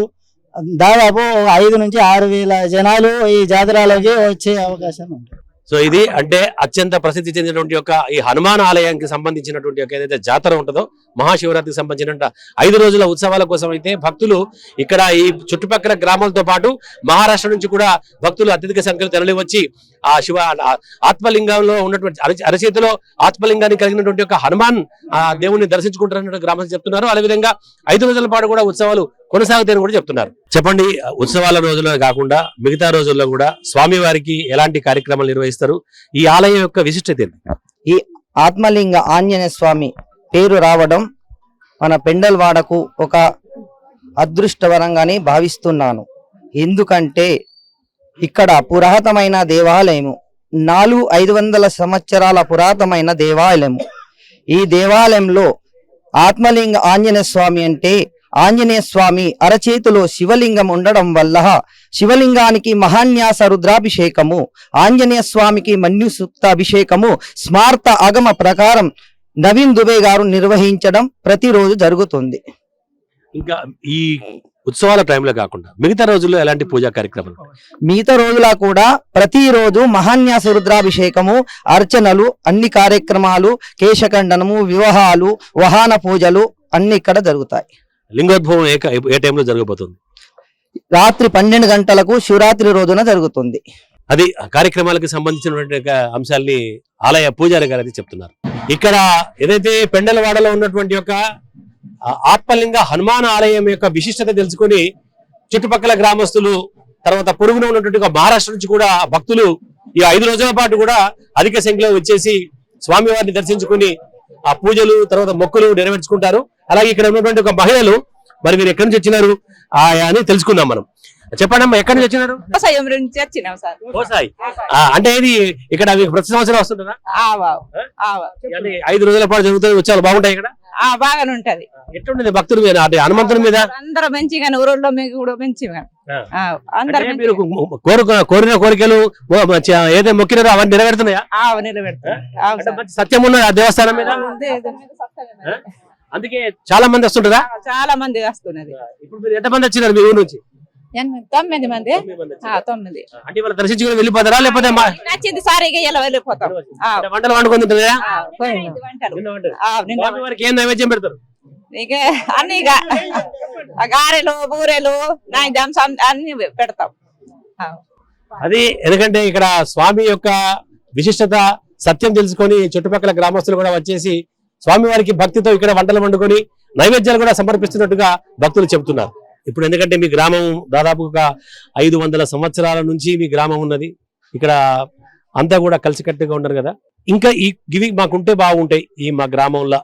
C: దాదాపు 5 నుంచి 6 వేల జనాలు ఈ జాతరలోకి వచ్చే అవకాశం ఉంటుంది.
B: సో ఇది అంటే అత్యంత ప్రసిద్ధి చెందినటువంటి యొక్క ఈ హనుమాన్ ఆలయానికి సంబంధించినటువంటి యొక్క ఏదైతే జాతర ఉంటుందో మహాశివరాత్రికి సంబంధించిన 5 రోజుల ఉత్సవాల కోసం అయితే భక్తులు ఇక్కడ ఈ చుట్టుపక్కల గ్రామాలతో పాటు మహారాష్ట్ర నుంచి కూడా భక్తులు అత్యధిక సంఖ్యలో తరలి వచ్చి ఆ శివ ఆత్మలింగంలో ఉన్నటువంటి అరచేతిలో ఆత్మలింగాన్ని కలిగినటువంటి యొక్క హనుమాన్ దేవుణ్ణి దర్శించుకుంటారన్నట్టు గ్రామాలు చెప్తున్నారు. అదేవిధంగా 5 రోజుల పాటు కూడా ఉత్సవాలు కొనసాగుతాయని కూడా చెప్తున్నారు. చెప్పండి, ఉత్సవాల రోజుల్లో కాకుండా మిగతా రోజుల్లో కూడా స్వామి వారికి ఎలాంటి కార్యక్రమాలు నిర్వహిస్తారు? ఈ ఆలయం యొక్క విశిష్టత ఏంటి?
K: ఈ ఆత్మలింగ ఆంజనేయ స్వామి పేరు రావడం మన పెండల్వాడకు ఒక అదృష్టవరంగానే భావిస్తున్నాను. ఎందుకంటే ఇక్కడ పురాతనమైన దేవాలయము 400-500 సంవత్సరాల పురాతనమైన దేవాలయము. ఈ దేవాలయంలో ఆత్మలింగ ఆంజనేయ స్వామి అంటే ఆంజనేయ స్వామి అరచేతిలో శివలింగం ఉండడం వల్ల శివలింగానికి మహాన్యాస రుద్రాభిషేకము, ఆంజనేయ స్వామికి మన్యుసూక్త అభిషేకము స్మార్త ఆగమ ప్రకారం నవీన్ దుబే గారు నిర్వహించడం ప్రతిరోజు జరుగుతుంది.
B: ఇంకా ఈ ఉత్సవాల టైంలో కాకుండా మిగతా రోజుల్లో ఎలాంటి పూజా కార్యక్రమాలు?
K: మిగతా రోజులా కూడా ప్రతిరోజు మహాన్యాస రుద్రాభిషేకము, అర్చనలు, అన్ని కార్యక్రమాలు, కేశఖండనము, వివాహాలు, వాహన పూజలు అన్ని ఇక్కడ జరుగుతాయి.
B: లింగోద్భవం ఏ టైంలో జరగబోతుంది?
K: రాత్రి 12 గంటలకు శివరాత్రి రోజున జరుగుతుంది.
B: అది కార్యక్రమాలకు సంబంధించినటువంటి అంశాల్ని ఆలయ పూజారి గారు అది చెప్తున్నారు. ఇక్కడ ఏదైతే పెండలవాడలో ఉన్నటువంటి యొక్క ఆత్మలింగ హనుమాన్ ఆలయం యొక్క విశిష్టత తెలుసుకొని చుట్టుపక్కల గ్రామస్తులు, తర్వాత పొరుగున ఉన్నటువంటి మహారాష్ట్ర నుంచి కూడా భక్తులు ఈ 5 రోజుల పాటు కూడా అధిక సంఖ్యలో వచ్చేసి స్వామివారిని దర్శించుకుని ఆ పూజలు తర్వాత మొక్కులు నెరవేర్చుకుంటారు. అలాగే ఇక్కడ ఉన్నటువంటి ఒక మహిళలు, మరి మీరు ఎక్కడి నుంచి వచ్చినారు అని తెలుసుకుందాం మనం. చెప్పండి అమ్మా, ఎక్కడి నుంచి వచ్చినారు?
L: నుంచి వచ్చినాం సార్.
B: అంటే ఇది ఇక్కడ మీకు ప్రతి సంవత్సరం వస్తుంటారా? 5 రోజుల పాటు జరుగుతుంది, ఉత్సవాలు బాగుంటాయి ఇక్కడ?
L: బాగానే ఉంటది.
B: ఎట్లుంటది భక్తుల మీద, అంటే హనుమంతుని మీద?
L: అందరూ మంచిగా, ఊరోళ్ళో కూడా మంచిగా
B: మీరు కోరిన కోరికలు ఏదైతే మొక్కినారో అవన్నీ నెరవేరుతున్నాయా?
L: నిలబెడతారు.
B: సత్యం ఉన్న దేవస్థానం మీద అందుకే చాలా మంది వస్తుంటారా?
L: చాలా మంది వస్తున్నది.
B: ఇప్పుడు మీరు ఎంతమంది వచ్చినారు మీ ఊరు నుంచి?
L: తొమ్మిది మంది 9
B: అంటే వాళ్ళు దర్శించుకుని వెళ్ళిపోతారా లేకపోతే
L: నచ్చింది సార్ ఇక ఇలా వెళ్ళిపోతాం
B: వంటలు వండుకొని తింటారా?
L: వంటలు
B: స్వామివారికి ఏం నైవేద్యం పెడతారు?
L: ఇక అన్ని ఇక గారెలు బూరెలు నైవేద్యం అన్ని పెడతాం.
B: అది ఎందుకంటే ఇక్కడ స్వామి యొక్క విశిష్టత సత్యం తెలుసుకొని చుట్టుపక్కల గ్రామస్తులు కూడా వచ్చేసి స్వామివారికి భక్తితో ఇక్కడ వంటలు వండుకొని నైవేద్యాలు కూడా సమర్పిస్తున్నట్టుగా భక్తులు చెబుతున్నారు. ఇప్పుడు ఎందుకంటే మీ గ్రామం దాదాపుగా 500 సంవత్సరాల నుంచి మీ గ్రామం ఉన్నది. ఇక్కడ అంతా కూడా కలిసికట్టుగా ఉన్నారు కదా. ఇంకా ఇవి మాకుంటే బాగుంటాయి, ఈ మా గ్రామంలో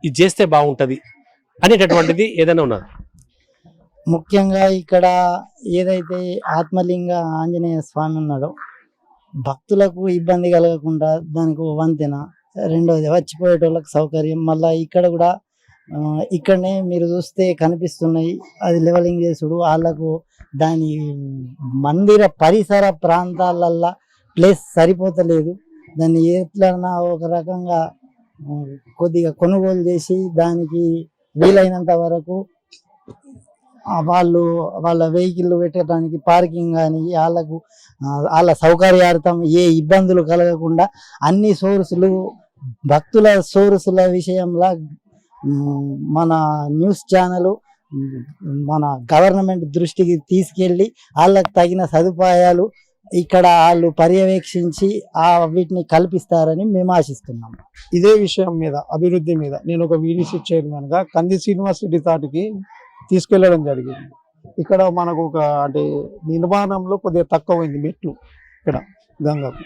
B: ఇది చేస్తే బాగుంటది అనేటటువంటిది ఏదైనా ఉన్నది?
C: ముఖ్యంగా ఇక్కడ ఏదైతే ఆత్మలింగ ఆంజనేయ స్వామి ఉన్నాడో భక్తులకు ఇబ్బంది కలగకుండా దానికి వంతెన, రెండోది వచ్చిపోయేటోళ్ళకి సౌకర్యం. మళ్ళీ ఇక్కడ కూడా ఇక్కడనే మీరు చూస్తే కనిపిస్తున్నాయి, అది లెవలింగ్ చేసుడు. వాళ్ళకు దాని మందిర పరిసర ప్రాంతాలల్లో ప్లేస్ సరిపోతలేదు. దాన్ని ఎట్లన్నా ఒక రకంగా కొద్దిగా కొనుగోలు చేసి దానికి వీలైనంత వరకు వాళ్ళ వెహికల్ పెట్టడానికి పార్కింగ్ కానీ వాళ్ళ సౌకర్యార్థం ఏ ఇబ్బందులు కలగకుండా అన్ని సోర్సులు భక్తుల సోర్సుల విషయంలో మన న్యూస్ ఛానల్ మన గవర్నమెంట్ దృష్టికి తీసుకెళ్ళి వాళ్ళకి తగిన సదుపాయాలు ఇక్కడ వాళ్ళు పర్యవేక్షించి వీటిని కల్పిస్తారని మేము ఆశిస్తున్నాం.
G: ఇదే విషయం మీద అభివృద్ధి మీద నేను ఒక వీడీసీ చైర్మన్ గా కంది శ్రీనివాస్ రెడ్డి తాటికి తీసుకెళ్లడం జరిగింది. ఇక్కడ మనకు ఒక అంటే నిర్మాణంలో కొద్దిగా తక్కువైంది మెట్లు ఇక్కడ గంగకు.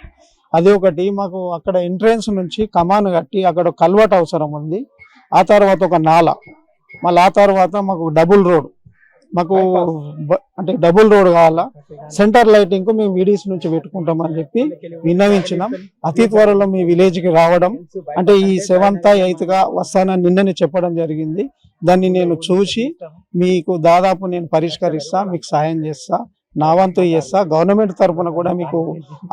G: అది ఒకటి. మాకు అక్కడ ఎంట్రన్స్ నుంచి కమాన్ కట్టి అక్కడ కల్వర్ట్ అవసరం ఉంది. ఆ తర్వాత ఒక నాల, మళ్ళీ ఆ తర్వాత మాకు డబుల్ రోడ్, మాకు అంటే డబుల్ రోడ్ కావాలా. సెంటర్ లైటింగ్ కు మేము వీడీస్ నుంచి పెట్టుకుంటామని చెప్పి విన్నవించినాం. అతి త్వరలో మీ విలేజ్ కి రావడం అంటే ఈ 7th 8th గా వస్తానని నిన్ననే చెప్పడం జరిగింది. దాన్ని నేను చూసి మీకు దాదాపు నేను పరిష్కరిస్తా, మీకు సాయం చేస్తా, నా వంతు చేస్తా. గవర్నమెంట్ తరఫున కూడా మీకు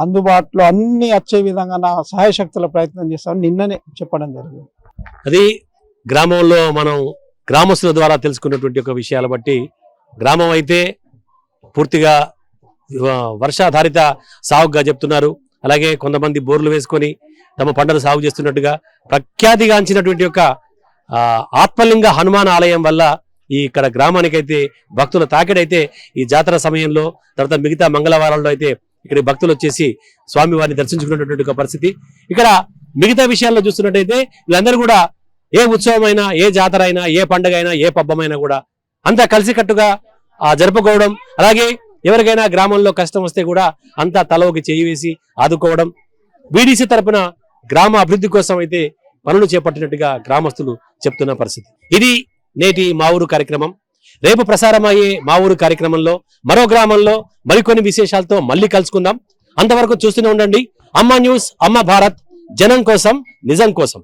G: అందుబాటులో అన్ని వచ్చే విధంగా నా సహాయశక్తుల ప్రయత్నం చేస్తాను నిన్ననే చెప్పడం జరిగింది.
B: అది గ్రామంలో మనం గ్రామస్తుల ద్వారా తెలుసుకున్నటువంటి ఒక విషయాల బట్టి గ్రామం అయితే పూర్తిగా వర్షాధారిత సాగుగా చెప్తున్నారు. అలాగే కొంతమంది బోర్లు వేసుకొని తమ పంటలు సాగు చేస్తున్నట్టుగా ప్రఖ్యాతిగాంచినటువంటి యొక్క ఆత్మలింగ హనుమాన్ ఆలయం వల్ల ఈ ఇక్కడ గ్రామానికైతే భక్తుల తాకిడైతే ఈ జాతర సమయంలో తర్వాత మిగతా మంగళవారాల్లో అయితే ఇక్కడ భక్తులు వచ్చేసి స్వామివారిని దర్శించుకున్నటువంటి ఒక పరిస్థితి. ఇక్కడ మిగతా విషయాల్లో చూస్తున్నట్టయితే వీళ్ళందరూ కూడా ఏ ఉత్సవమైనా, ఏ జాతర అయినా, ఏ పండుగ అయినా, ఏ పబ్బమైనా కూడా అంతా కలిసికట్టుగా జరుపుకోవడం, అలాగే ఎవరికైనా గ్రామంలో కష్టం వస్తే కూడా అంతా తలలోకి చేయి వేసి ఆదుకోవడం, వీడీసీ తరపున గ్రామ అభివృద్ధి కోసం అయితే పనులు చేపట్టినట్టుగా గ్రామస్తులు చెప్తున్న పరిస్థితి. ఇది నేటి మా ఊరు కార్యక్రమం. రేపు ప్రసారమయ్యే మా ఊరు కార్యక్రమంలో మరో గ్రామంలో మరికొన్ని విశేషాలతో మళ్ళీ కలుసుకుందాం. అంతవరకు చూస్తూనే ఉండండి అమ్మా న్యూస్, అమ్మ భారత్, జనం కోసం నిజం కోసం.